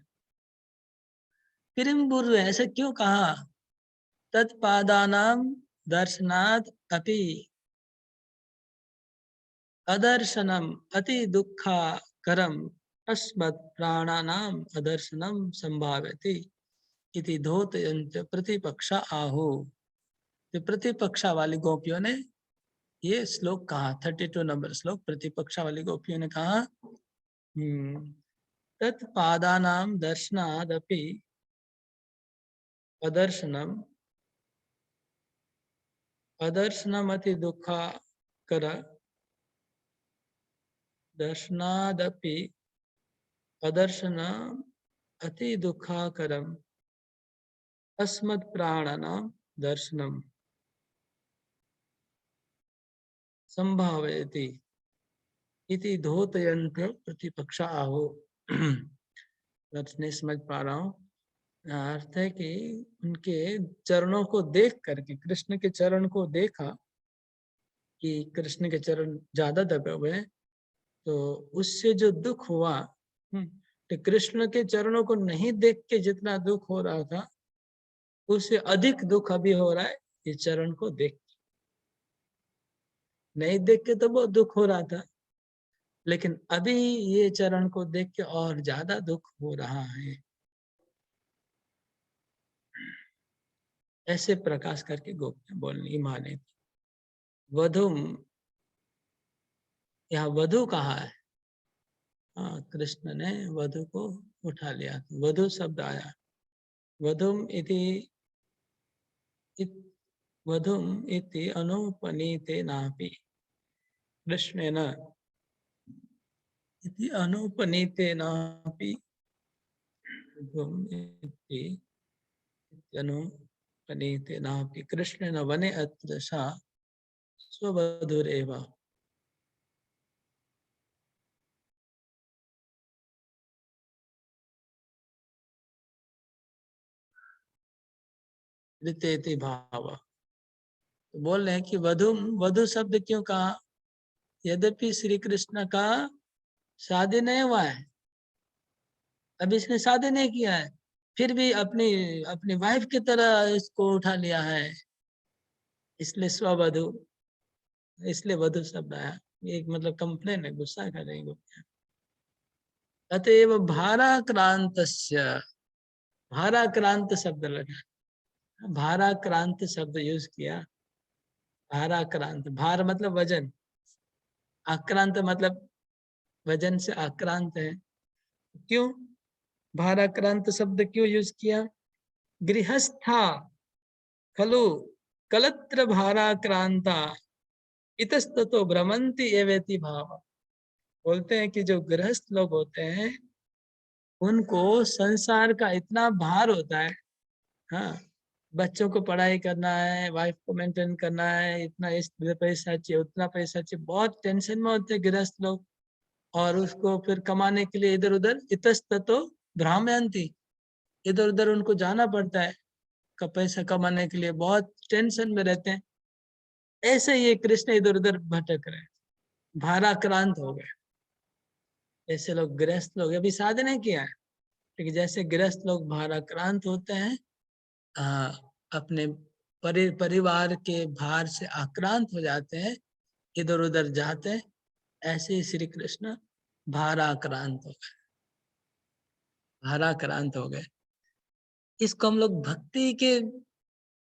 किरिम्बुर ऐसे क्यों कहा, तत्पादानाम दर्शनात् अपि अदर्शनम अति दुःखकरम अस्मत् प्राणानाम अदर्शनम संभाव्यति इति धोतयन्त प्रतिपक्षा आहु। तो प्रतिपक्षा वाली गोपियों ने ये श्लोक कहा, 32 नंबर श्लोक, प्रतिपक्षा वाली गोपियों ने कहा, तत्पादानाम दर्शनादपि अदर्शनम अति दुःखकर दर्शनादपि अदर्शनम अति दुःखकरम अस्मत् प्राणानाम दर्शनम संभावयति इति धोतयन्त प्रतिपक्षा आहो। नहीं समझ पा रहा हूँ। अर्थ है कि उनके चरणों को देख करके, कृष्ण के चरण को देखा कि कृष्ण के चरण ज्यादा दबे हुए हैं, तो उससे जो दुख हुआ, तो कृष्ण के चरणों को नहीं देख के जितना दुख हो रहा था, उससे अधिक दुख अभी हो रहा है इस चरण को देख के। नहीं देख के तो बहुत दुख हो रहा था, लेकिन अभी ये चरण को देख के और ज्यादा दुख हो रहा है। ऐसे प्रकाश करके गोपियां बोलनी माने। वधुम, यहाँ वधु कहा है, हाँ कृष्ण ने वधु को उठा लिया, वधु शब्द आया। वधुम वधुम इति अनुपनीते नापि कृष्णेन इति अनुपनीते नापि वधुम इति अनुपनीते नापि कृष्णेन वने अत्र सा स्ववधुरेव। ऋतेति भाव। तो बोल रहे हैं कि वधु शब्द क्यों कहा? यद्यपि श्री कृष्ण का शादी नहीं हुआ है, अभी इसने शादी नहीं किया है, फिर भी अपनी अपनी वाइफ की तरह इसको उठा लिया है, इसलिए स्ववधु, इसलिए वधु शब्द आया। ये एक मतलब कंप्लेन है, गुस्सा कर रहे हैं। अतएव भाराक्रांतस्य, भाराक्रांत शब्द लगा, भाराक्रांत शब्द यूज किया। भाराक्रांत, भार मतलब वजन, आक्रांत मतलब वजन से आक्रांत है। क्यों भाराक्रांत शब्द क्यों यूज किया? गृहस्था खलु कलत्र भाराक्रांता इतस्ततो भ्रमंति एवेति भाव। बोलते हैं कि जो गृहस्थ लोग होते हैं उनको संसार का इतना भार होता है। हाँ, बच्चों को पढ़ाई करना है, वाइफ को मेंटेन करना है, इतना इस पैसा चाहिए, उतना पैसा चाहिए, बहुत टेंशन में होते हैं गृहस्थ लोग। और उसको फिर कमाने के लिए इधर उधर इतस्ततो भ्रामयंती, इधर उधर उनको जाना पड़ता है का पैसा कमाने के लिए, बहुत टेंशन में रहते हैं। ऐसे ये कृष्ण इधर उधर भटक रहे, भाराक्रांत हो गए। ऐसे लोग गृहस्थ लोग, अभी शादी नहीं किया है, लेकिन जैसे गृहस्थ लोग भाराक्रांत होते हैं, अपने परिवार के भार से आक्रांत हो जाते हैं, इधर उधर जाते हैं, ऐसे ही श्री कृष्ण भाराक्रांत हो गए, भाराक्रांत हो गए। इसको हम लोग भक्ति के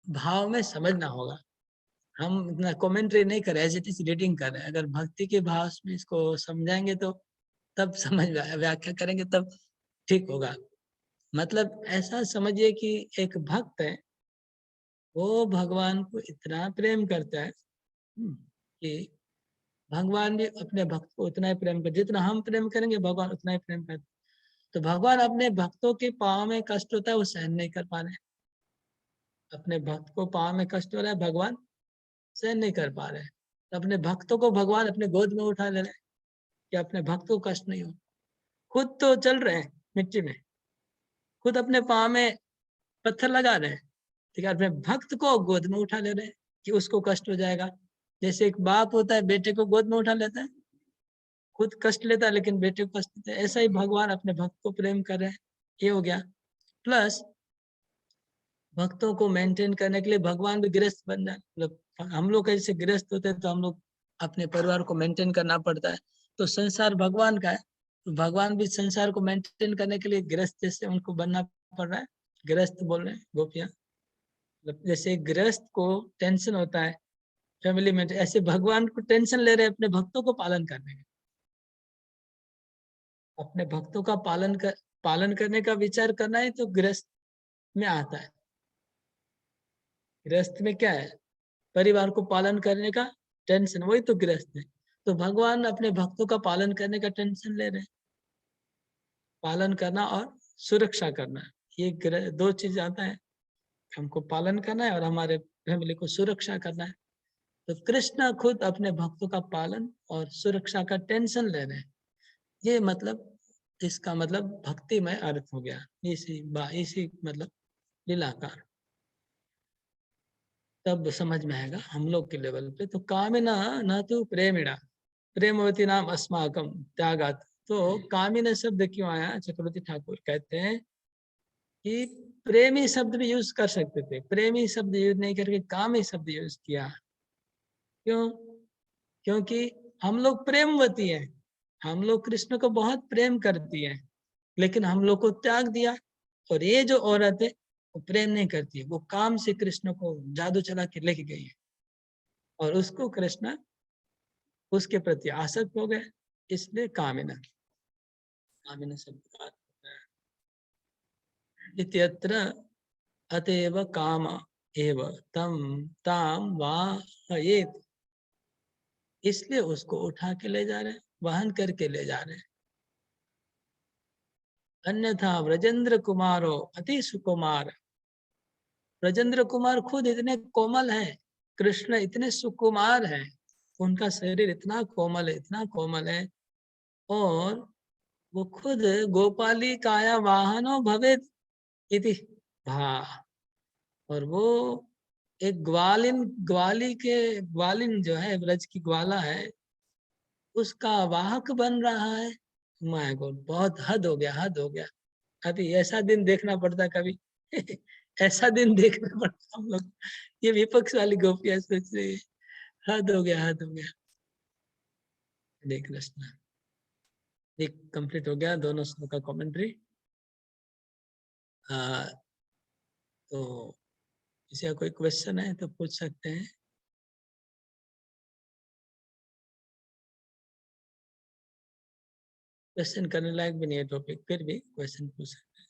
भाव में समझना होगा। हम इतना कमेंट्री नहीं कर रहे, एज इट इज रीडिंग कर रहे हैं। अगर भक्ति के भाव में इसको समझाएंगे तो तब समझ में, व्याख्या करेंगे तब ठीक होगा। मतलब ऐसा समझिए कि एक भक्त है, वो भगवान को इतना प्रेम करता है कि भगवान भी अपने भक्त को उतना ही प्रेम कर, जितना हम प्रेम करेंगे भगवान उतना ही प्रेम करते। तो भगवान अपने भक्तों के पाँव में कष्ट होता है, वो सहन नहीं कर पा रहे। अपने भक्त को पाँव में कष्ट हो रहा है, भगवान सहन नहीं कर पा रहे। तो अपने भक्तों को भगवान अपने गोद में उठा ले रहे हैं कि अपने भक्त को कष्ट नहीं हो। खुद तो चल रहे हैं मिट्टी में, खुद अपने पाँव में पत्थर लगा रहे हैं, ठीक है, अपने भक्त को गोद में उठा ले रहे हैं कि उसको कष्ट हो जाएगा। जैसे एक बाप होता है, बेटे को गोद में उठा लेता है, खुद कष्ट लेता है लेकिन बेटे को कष्ट देता है। ऐसा ही भगवान अपने भक्त को प्रेम कर रहे हैं, ये हो गया। प्लस भक्तों को मेंटेन करने के लिए भगवान भी गृहस्थ बन जाए। मतलब हम लोग कैसे गृहस्थ होते हैं तो हम लोग अपने परिवार को मेंटेन करना पड़ता है, तो संसार भगवान का है, तो भगवान भी संसार को मेंटेन करने के लिए गृहस्थ जैसे उनको बनना पड़ रहा है। गृहस्थ बोल रहे हैं गोपियां, जैसे गृहस्थ को टेंशन होता है फैमिली में, ऐसे भगवान को टेंशन ले रहे हैं अपने भक्तों को पालन करने में। अपने भक्तों का पालन करने का विचार करना है तो गृहस्थ में आता है। गृहस्थ में क्या है? परिवार को पालन करने का टेंशन, वही तो गृहस्थ है। तो भगवान अपने भक्तों का पालन करने का टेंशन ले रहे हैं। पालन करना और सुरक्षा करना, ये दो चीज आता है। हमको पालन करना है और हमारे फैमिली को सुरक्षा करना है। तो कृष्ण खुद अपने भक्तों का पालन और सुरक्षा का टेंशन ले रहे हैं। ये मतलब इसका मतलब भक्ति में अर्थ हो गया, इसी मतलब लीला का तब समझ में आएगा हम लोग के लेवल पे। तो कामिना न तो प्रेमिणा प्रेमवती नाम अस्माकम त्यागात। तो कामिना शब्द क्यों आया? चक्रवर्ती ठाकुर कहते हैं कि प्रेमी शब्द भी यूज कर सकते थे, प्रेमी शब्द यूज नहीं करके कामी शब्द यूज किया। क्यों? क्योंकि हम लोग प्रेमवती हैं, हम लोग कृष्ण को बहुत प्रेम करती हैं, लेकिन हम लोग को त्याग दिया। और ये जो औरत है वो प्रेम नहीं करती है, वो काम से कृष्ण को जादू चला के लेके गई है और उसको कृष्ण उसके प्रति आसक्त हो गए, इसलिए कामिना, कामिना शब्द का अर्थ होता है। इत्यत्र अतएव काम एव तम ताम वाहयेत, इसलिए उसको उठा के ले जा रहे हैं, वहन करके ले जा रहे हैं। अन्यथा ब्रजेंद्र कुमारो अति सुकुमार, ब्रजेंद्र कुमार खुद इतने कोमल हैं, कृष्ण इतने सुकुमार हैं, उनका शरीर इतना कोमल है, इतना कोमल है, और वो खुद गोपाली काया वाहनो भवेत इति भा, और वो एक ग्वालिन जो है, ब्रज की ग्वाला है, उसका वाहक बन रहा है। माय गॉड, बहुत हद हो गया, हद हो गया। अभी ऐसा दिन देखना पड़ता कभी ऐसा दिन देखना पड़ता हम लोग। ये विपक्ष वाली गोपियां सोच रही है, हद हो गया, हद हो गया। हरे कृष्णा। एक कंप्लीट हो गया दोनों श्लोक का कमेंट्री। तो किसी का कोई क्वेश्चन है तो पूछ सकते हैं। क्वेश्चन करने लायक भी नहीं है टॉपिक, फिर भी क्वेश्चन पूछ सकते हैं।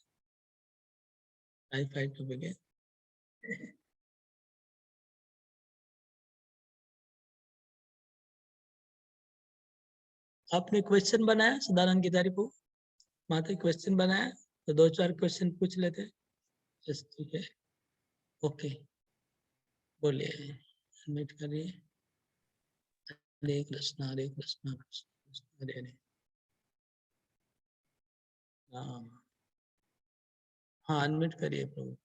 हाई-फाई टॉपिक है। आपने क्वेश्चन बनाया सदानंद गिदारी को, माता क्वेश्चन बनाया तो 2-4 क्वेश्चन पूछ लेते हैं। ठीक है, ओके, बोलिए, सबमिट करिए। हरे कृष्णा हरे कृष्णा कृष्ण कृष्ण हरे हरे। हाँ, अनम्यूट करिए प्रभु।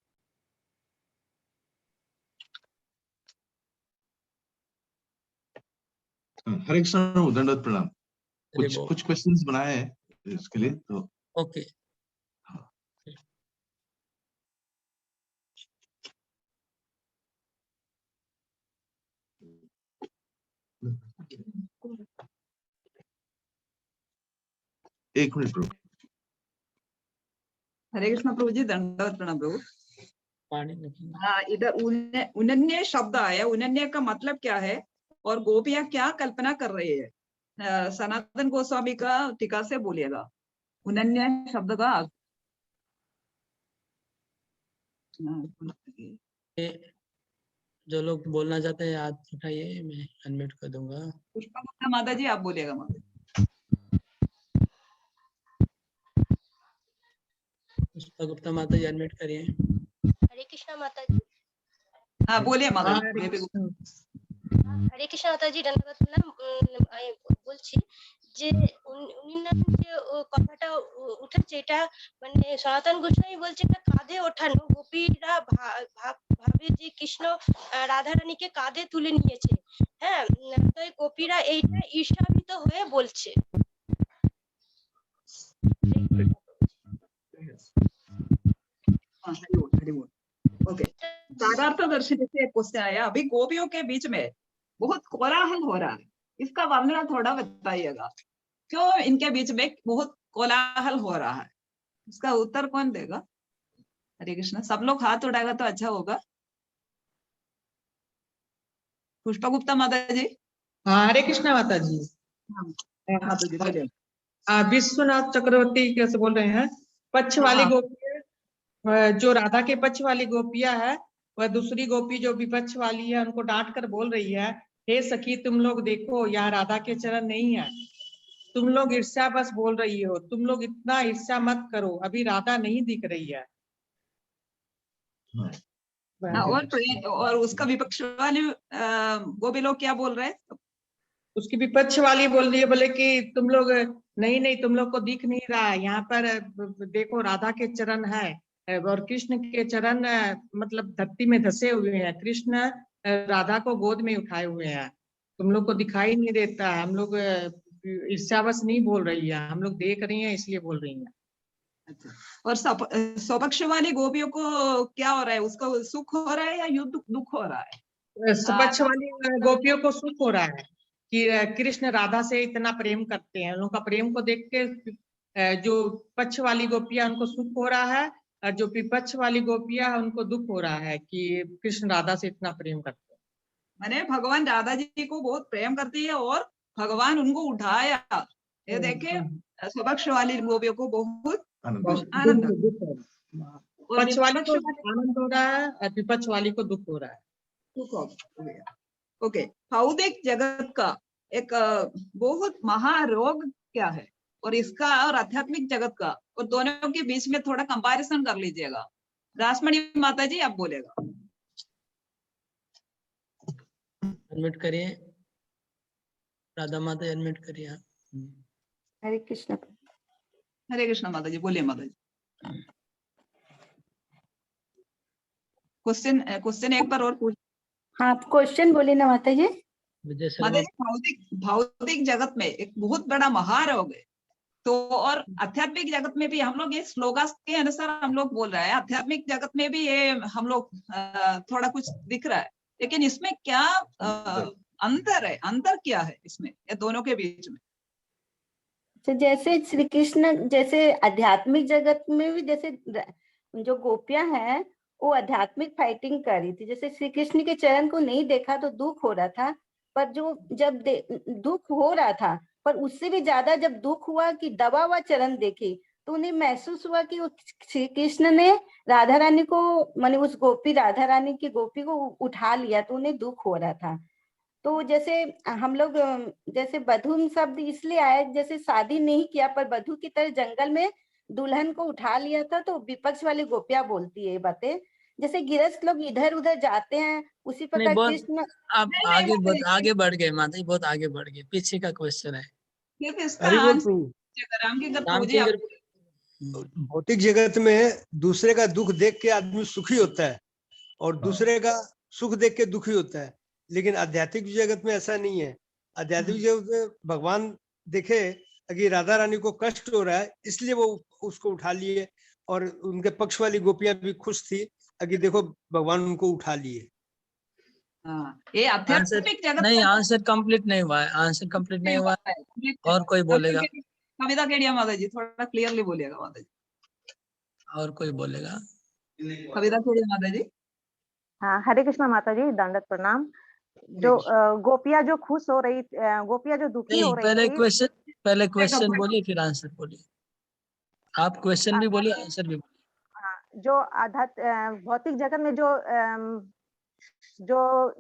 हरे कृष्ण प्रभु, दंडवत प्रणाम। हरे बोल। कुछ क्वेश्चंस बनाए हैं इसके लिए, तो ओके। एक मिनट प्रभु। हरे कृष्ण प्रभु जी, दंडवत प्रणाम प्रभु। पानी नहीं। हाँ, इधर उनन्य शब्द आया, उनन्य का मतलब क्या है और गोपियां क्या कल्पना कर रही है? सनातन गोस्वामी का टीका से बोलिएगा उनन्य शब्द का। जो लोग बोलना चाहते हैं हाथ उठाइए, मैं अनम्यूट कर दूंगा। पुष्पा गुप्ता माता जी, आप बोलिएगा माता। पुष्पा गुप्ता माता जी अनम्यूट करिए। हरे कृष्णा माता जी। हाँ, बोलिए माता जी। हरे कृष्णा माता जी, ধন্যবাদ বলছি যে যে কথাটা উঠেছে, এটা মানে সনাতন গোস্বামী বলছে এটা কাঁধে ওঠানো। গোপীরা ভাবে যে কৃষ্ণ রাধা রানীকে কাঁধে তুলে নিয়েছে। হ্যাঁ, তো গোপীরা এইটা ঈর্ষান্বিত হয়ে বলছে। ओके, साधार्थ दर्शन से एक क्वेश्चन आया। अभी गोपियों के बीच में बहुत कोलाहल हो रहा है, इसका वर्णन थोड़ा बताइएगा। क्यों इनके बीच में बहुत कोलाहल हो रहा है, इसका उत्तर कौन देगा? हरे कृष्ण। सब लोग हाथ उठाएगा तो अच्छा होगा। पुष्पा गुप्ता माता जी। हाँ, हरे कृष्णा माता जी। माता जी बोलिए। विश्वनाथ चक्रवर्ती कैसे बोल रहे हैं? पक्ष वाली गोपियां, जो राधा के पक्ष वाली गोपियां है, वह दूसरी गोपी जो विपक्ष वाली है उनको डांट कर बोल रही है, हे सखी तुम लोग देखो यहाँ राधा के चरण नहीं है, तुम लोग ईर्ष्या बस बोल रही हो, तुम लोग इतना ईर्ष्या मत करो, अभी राधा नहीं दिख रही है। और उसका विपक्ष वाले गोपी लोग क्या बोल रहे हैं? उसकी विपक्ष वाली बोल रही है, बोले कि तुम लोग नहीं तुम लोग को दिख नहीं रहा है, यहाँ पर देखो राधा के चरण है और कृष्ण के चरण मतलब धरती में धसे हुए हैं, कृष्ण राधा को गोद में उठाए हुए हैं, तुम लोग को दिखाई नहीं देता है। हम लोग ईर्ष्यावश नहीं बोल रही है, हम लोग देख रही हैं इसलिए बोल रही हैं। और स्वपक्ष वाली गोपियों को क्या हो रहा है? उसको सुख हो रहा है या युद्ध दुख हो रहा है? स्वपक्ष वाली गोपियों को सुख हो रहा है कि कृष्ण राधा से इतना प्रेम करते हैं, उनका प्रेम को देख के जो पक्ष वाली गोपियां उनको सुख हो रहा है, और जो विपक्ष वाली गोपियां उनको दुख हो रहा है कि कृष्ण राधा से इतना प्रेम करते हैं। माने भगवान राधा जी को बहुत प्रेम करती है और भगवान उनको उठाया, ये देखे स्वपक्ष वाली गोपियों को बहुत आनंद। और पक्ष वाली को विपक्ष वाले आनंद हो रहा है और विपक्ष वाली को दुख हो रहा है। दुख हो गया। ओके, भौतिक जगत का एक बहुत महारोग क्या है, और इसका और आध्यात्मिक जगत का, और दोनों के बीच में थोड़ा कंपैरिजन कर लीजिएगा। रासमणी माता जी आप बोलेगा। अनम्यूट करिए, राधा माता अनम्यूट करिए आप। हरे कृष्ण। हरे कृष्णा माता जी, बोलिए माता जी। क्वेश्चन एक बार और पूछ। हाँ, क्वेश्चन बोले ना माता जी। विजय माता शर्मा, जी, भौतिक जगत में एक बहुत बड़ा महारोग है, तो और आध्यात्मिक जगत में भी हम लोग ये श्लोकास के अनुसार हम लोग बोल रहे हैं, आध्यात्मिक जगत में भी ये हम लोग थोड़ा कुछ दिख रहा है, लेकिन इसमें क्या अंतर है, अंतर क्या है इसमें, ये दोनों के बीच में? तो जैसे श्री कृष्ण, जैसे आध्यात्मिक जगत में भी जैसे जो गोपियां हैं वो आध्यात्मिक फाइटिंग कर रही थी। जैसे श्री कृष्ण के चरण को नहीं देखा तो दुख हो रहा था, पर जो जब दुख हो रहा था, पर उससे भी ज्यादा जब दुख हुआ कि दबा हुआ चरण देखे, तो उन्हें महसूस हुआ कि श्री कृष्ण ने राधा रानी को, माने उस गोपी राधा रानी की गोपी को उठा लिया, तो उन्हें दुख हो रहा था। तो जैसे हम लोग जैसे बधू शब्द इसलिए आया, जैसे शादी नहीं किया पर बधू की तरह जंगल में दुल्हन को उठा लिया था, तो विपक्ष वाली गोपियां बोलती है ये बातें। जैसे गृहस्थ लोग इधर उधर जाते हैं, उसी नहीं प्रकार बहुत कृष्ण। आप नहीं नहीं आगे माता जी, आगे बढ़ गए माता जी, बहुत आगे बढ़ गए, पीछे का क्वेश्चन है। सिर्फ इसका हरि बोल आंसर प्रभु। राम की प्रभु राम जी आप चंद्र, बोलिए। भौतिक जगत में दूसरे का दुख देख के आदमी सुखी होता है और दूसरे का सुख देख के दुखी होता है, लेकिन आध्यात्मिक जगत में ऐसा नहीं है। आध्यात्मिक जगत में भगवान देखे कि राधा रानी को कष्ट हो रहा है, इसलिए वो उसको उठा लिए, और उनके पक्ष वाली गोपियां भी खुश थी कि देखो भगवान उनको उठा लिए। हाँ, ये आंसर आध्यात्मिक जगत नहीं, का आंसर कंप्लीट नहीं हुआ है, आंसर कंप्लीट नहीं हुआ है। है। और कोई बोलेगा? कविता केडिया माता जी, थोड़ा क्लियरली बोलिएगा माता जी। और कोई बोलेगा? कविता केडिया माता जी। हाँ, हरे कृष्णा माता जी, दंडवत प्रणाम। जो गोपियां जो खुश हो रही, गोपियां जो दुखी नहीं, हो रही थी, पहले क्वेश्चन बोलिए फिर आंसर बोलिए। आप क्वेश्चन भी बोलिए, आंसर भी बोलिए। जो भौतिक जगत में जो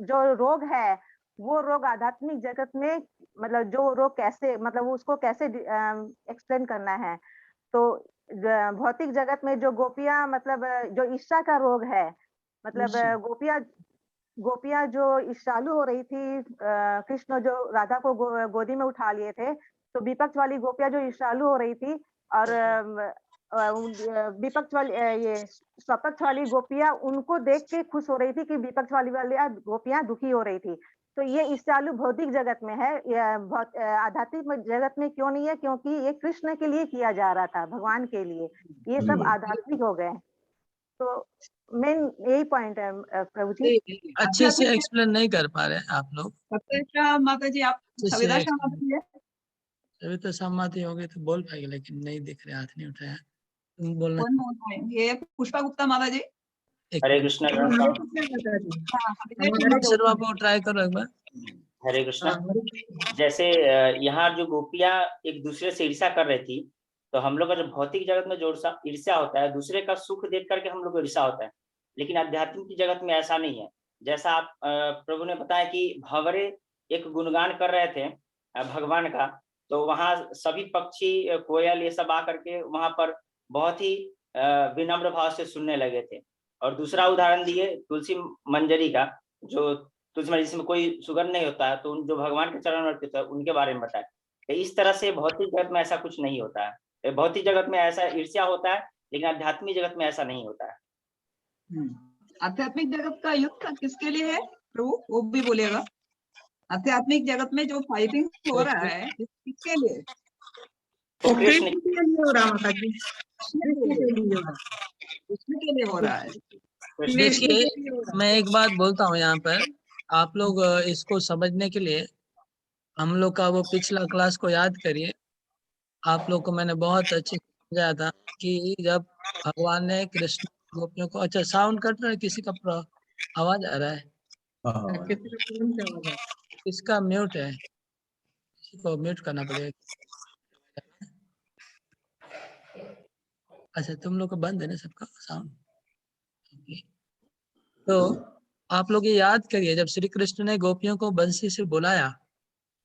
जो रोग है, वो रोग आध्यात्मिक जगत में, मतलब जो रोग कैसे, मतलब उसको कैसे एक्सप्लेन करना है। तो भौतिक जगत में जो गोपियां, मतलब जो ईर्ष्या का रोग है, मतलब गोपियां जो ईर्ष्यालु हो रही थी, कृष्ण जो राधा को गोदी में उठा लिए थे, तो विपक्ष वाली गोपियां जो ईर्ष्यालु हो रही थी, और विपक्ष वाली ये स्वपक्ष वाली गोपियां उनको देख के खुश हो रही थी कि विपक्ष वाली गोपियां दुखी हो रही थी। तो ये ईर्ष्यालु भौतिक जगत में है, आध्यात्मिक जगत में क्यों नहीं है? क्योंकि ये कृष्ण के लिए किया जा रहा था, भगवान के लिए, ये सब आध्यात्मिक हो गए। तो मेन यही पॉइंट है प्रभु जी। अच्छे से एक्सप्लेन नहीं कर पा रहे आप लोग। सविता माता जी आप, सविता शाह माता जी है। अभी तो सहमति हो गई तो बोल पाएगी, लेकिन नहीं दिख रहे, हाथ नहीं उठाया। तुम बोलना। कौन बोल रहे हैं? ये पुष्पा गुप्ता माता जी। हरे कृष्णा हाँ, एक शर्मा को ट्राई करो एक बार। हरे कृष्णा। जैसे यहाँ जो गोपियां एक दूसरे से ईर्ष्या कर रही थी, तो हम लोग का जो भौतिक जगत में जो ईर्ष्या होता है, दूसरे का सुख देख करके हम लोग को ईर्ष्या होता है, लेकिन आध्यात्मिक की जगत में ऐसा नहीं है। जैसा आप प्रभु ने बताया कि भंवरे एक गुणगान कर रहे थे भगवान का, तो वहाँ सभी पक्षी, कोयल, ये सब आकर के वहां पर बहुत ही विनम्र भाव से सुनने लगे थे। और दूसरा उदाहरण दिए तुलसी मंजरी का, जो तुलसी मंजरी जिसमें कोई सुगंध नहीं होता है, तो जो भगवान के चरण में अर्पित है उनके बारे में बताया। तो इस तरह से भौतिक जगत में ऐसा कुछ नहीं होता है। भौतिक जगत में ऐसा ईर्ष्या होता है, लेकिन आध्यात्मिक जगत में ऐसा नहीं होता है। आध्यात्मिक जगत का युद्ध किसके लिए है प्रभु, वो भी बोलिएगा। आध्यात्मिक जगत में जो फाइटिंग हो रहा है किसके लिए? तो कृष्ण के लिए हो रहा माता जी, कृष्ण के लिए हो रहा है। देखिए, मैं एक बात बोलता हूँ यहाँ पर, आप लोग इसको समझने के लिए हम लोग का वो पिछला क्लास को याद करिए। आप लोग को मैंने बहुत अच्छे से समझाया था कि जब भगवान ने कृष्ण गोपियों को, अच्छा साउंड कट रहा है, किसी का आवाज आ रहा है, इसका म्यूट है, किसी को म्यूट करना पड़ेगा। अच्छा तुम लोग को बंद है ना सबका साउंड? तो आप लोग ये याद करिए, जब श्री कृष्ण ने गोपियों को बंसी से बुलाया,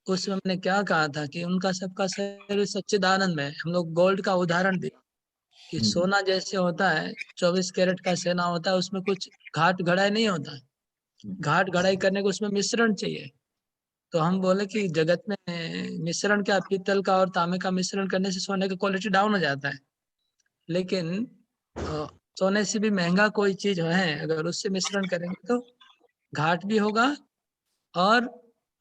उस समय हमने क्या कहा था कि उनका सबका शरीर सच्चिदानंद में है। हम लोग गोल्ड का उदाहरण दिए कि सोना जैसे होता है, 24 कैरेट का सोना होता है, उसमें कुछ घाट घड़ाई नहीं होता है। घाट घड़ाई करने को उसमें मिश्रण चाहिए। तो हम बोले कि जगत में मिश्रण क्या, पीतल का और तांबे का मिश्रण करने से सोने का क्वालिटी डाउन हो जाता है। लेकिन सोने से भी महंगा कोई चीज है, अगर उससे मिश्रण करेंगे तो घाट भी होगा और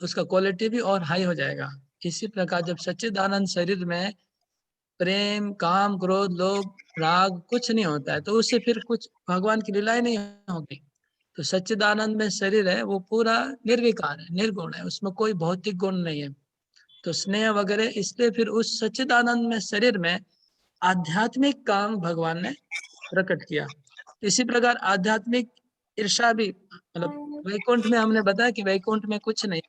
उसका क्वालिटी भी और हाई हो जाएगा। इसी प्रकार जब सच्चिदानंद शरीर में प्रेम, काम, क्रोध, लोभ, राग कुछ नहीं होता है, तो उससे फिर कुछ भगवान की लीलाएं नहीं होगी। तो सच्चिदानंद में शरीर है वो पूरा निर्विकार है, निर्गुण है, उसमें कोई भौतिक गुण नहीं है। तो स्नेह वगैरह, इसलिए फिर उस सच्चिदानंद में शरीर में आध्यात्मिक काम भगवान ने प्रकट किया। इसी प्रकार आध्यात्मिक ईर्षा भी, मतलब वैकुंठ में हमने बताया कि वैकुंठ में कुछ नहीं,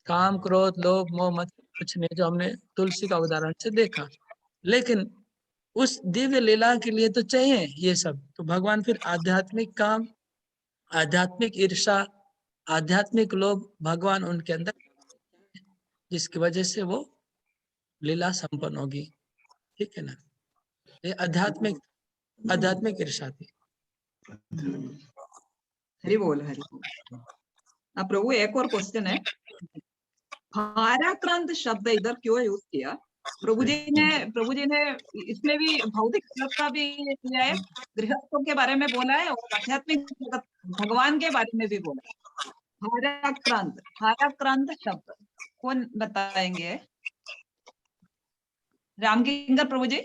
काम, क्रोध, लोभ, मोह, मत कुछ नहीं, जो हमने तुलसी का उदाहरण से देखा। लेकिन उस दिव्य लीला के लिए तो चाहिए ये सब। तो भगवान फिर आध्यात्मिक काम, आध्यात्मिक ईर्षा, आध्यात्मिक लोभ भगवान उनके अंदर, जिसकी वजह से वो लीला संपन्न होगी। ठीक है ना, ये आध्यात्मिक ईर्षा थी। हरि बोल हरि बोल। अब प्रभु एक और क्वेश्चन है, भाराक्रांत शब्द इधर क्यों यूज किया? प्रभु जी ने इसमें भी भौतिक जगत का भी किया है, गृहस्थों के बारे में बोला है और आध्यात्मिक जगत भगवान के बारे में भी बोला है। भाराक्रांत शब्द कौन बताएंगे? रामकिंकर प्रभु जी।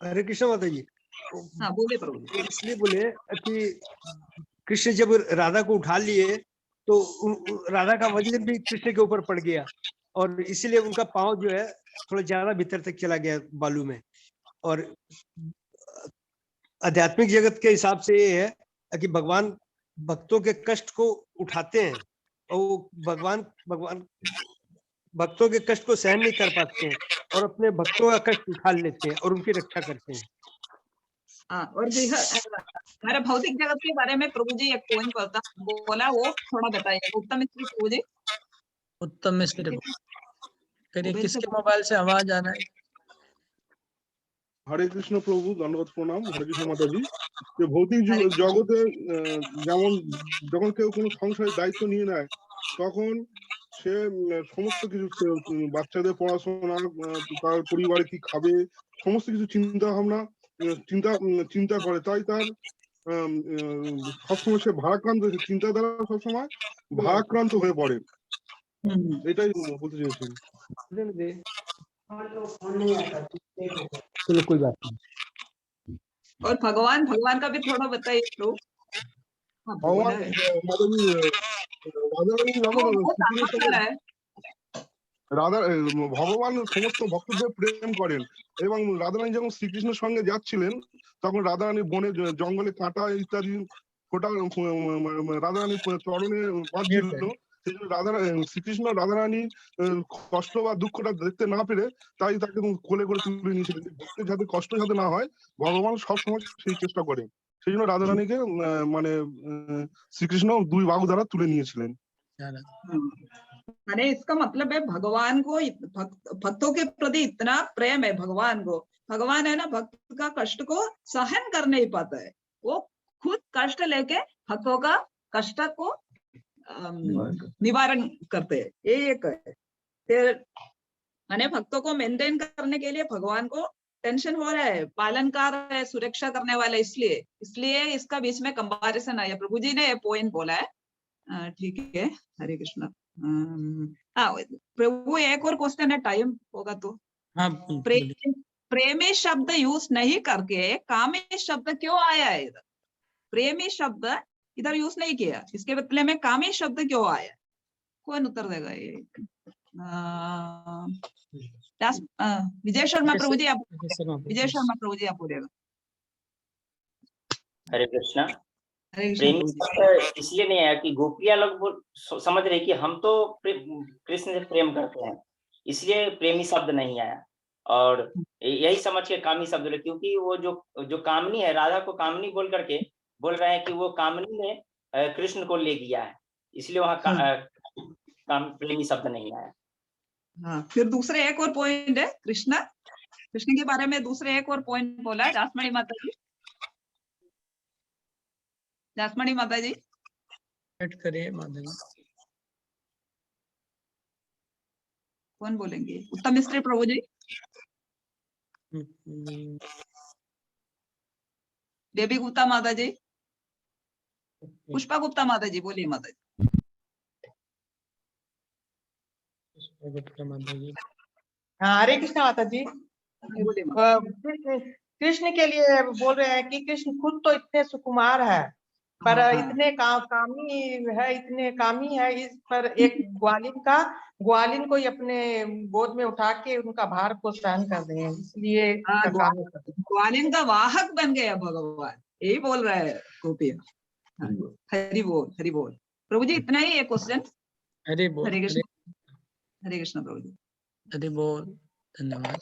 हरे कृष्ण माता जी। हाँ बोले प्रभु जी। इसलिए बोले कि कृष्ण जब राधा को उठा लिए तो राधा का वजन भी कृष्ण के ऊपर पड़ गया, और इसीलिए उनका पांव जो है थोड़ा ज्यादा भीतर तक चला गया बालू में। और आध्यात्मिक जगत के हिसाब से ये है कि भगवान भक्तों के कष्ट को उठाते हैं, और वो भगवान भक्तों के कष्ट को सहन नहीं कर पाते हैं और अपने भक्तों का कष्ट उठा लेते हैं और उनकी रक्षा करते हैं। हाँ, और हमारे भौतिक जगत के बारे में प्रभु जी एक पॉइंट बोला, वो थोड़ा बताइए उत्तम मिश्री प्रभु जी। उत्तम मिश्री करिए, किसके मोबाइल से आवाज आ रहा है? हरे कृष्ण प्रभु, दंडवत प्रणाम। हरे कृष्ण माताजी। যে ভৌতিক জগতে যেমন যখন কেউ কোনো সংসারের দায়িত্ব নিয়ে নেয়, তখন সে সমস্ত কিছু বাচ্চাদের পড়াশোনা, তার পরিবারে কি খাবে, সমস্ত কিছু চিন্তা ভাবনা চিন্তা করে। তাই তার সবসময় সে ভারাক্রান্ত, চিন্তা দ্বারা সবসময় ভারাক্রান্ত হয়ে পড়ে। এটাই বলতে চেয়েছেন। चलो कोई बात नहीं। और भगवान का भी थोड़ा बताइए तो। भगवान माताजी রাধা ভগবান সমস্ত ভক্তদের প্রেম করেন, এবং রাধারানী যখন শ্রীকৃষ্ণের সঙ্গে যাচ্ছিলেন তখন রাধারানী বনে জঙ্গলে কাঁটা ইত্যাদি ফোটা রাধারানীর চরণে বাজছিল। সেই জন্য শ্রীকৃষ্ণ রাধারানী কষ্ট বা দুঃখটা দেখতে না পেরে তাই তাকে কোলে করে তুলে নিয়েছিলেন, ভক্তের যাতে কষ্ট যাতে না হয় ভগবান সবসময় সেই চেষ্টা করে। সেই জন্য রাধারানীকে মানে শ্রীকৃষ্ণ দুই বাহু দ্বারা তুলে নিয়েছিলেন। अरे इसका मतलब है भगवान को भक्तों के प्रति इतना प्रेम है भगवान को। भगवान है ना, भक्त का कष्ट को सहन कर नहीं पाता है, वो खुद कष्ट लेके भक्तों का कष्ट को निवारण करते हैं। ये एक है। फिर मैंने भक्तों को मेंटेन करने के लिए भगवान को टेंशन हो रहा है, पालनकार है, सुरक्षा करने वाला, इसलिए इसका बीच में कंपैरिजन आया। प्रभु जी ने ये पॉइंट बोला है। ठीक है, हरे कृष्ण। प्रभु एक और क्वेश्चन है, टाइम होगा तो। प्रेमी शब्द यूज नहीं करके कामी शब्द क्यों आया है इधर? प्रेमी शब्द इधर यूज नहीं किया, इसके बदले में कामी शब्द क्यों आया? कौन उत्तर देगा ये? विजय शर्मा प्रभु जी आप, विजय शर्मा प्रभु जी आप बोलेगा। हरे कृष्णा। प्रेमी इसलिए नहीं आया कि गोपियां लोग समझ रहे कि हम तो कृष्ण से प्रेम करते हैं, इसलिए प्रेमी शब्द नहीं आया। और यही समझ के कामी शब्द, क्योंकि वो जो कामनी है, राधा को कामनी बोल करके बोल रहे हैं कि वो कामनी ने कृष्ण को ले गया है, इसलिए वहाँ काम प्रेमी शब्द नहीं आया। हाँ, फिर दूसरे एक और पॉइंट है, कृष्ण के बारे में दूसरे एक और पॉइंट बोला है जासमणी माता जी। जासमणी माता जी ऐड करिए माता जी। कौन बोलेंगे? उत्तम मिस्त्री प्रभु जी, बेबी गुप्ता माता जी, पुष्पा गुप्ता माता जी, बोलिए माता जी। गुप्ता माता जी। हाँ, हरे कृष्ण माता जी। बोलिए माता जी। कृष्ण के लिए बोल रहे हैं कि कृष्ण खुद तो इतने सुकुमार है, पर हाँ, इतने कामी है, इतने कामी है, इस पर एक ग्वालिन को ही अपने गोद में उठा के उनका भार को सहन कर रहे हैं, इसलिए हाँ, इसका काम कर रहे हैं। ग्वालिन का वाहक बन गया भगवान, यही बोल रहा है गोपिया। हाँ, हरि बोल, हरि बोल। प्रभु जी इतना ही है क्वेश्चन। हरि बोल, हरे कृष्ण, हरे कृष्ण प्रभु जी। हरि बोल, धन्यवाद।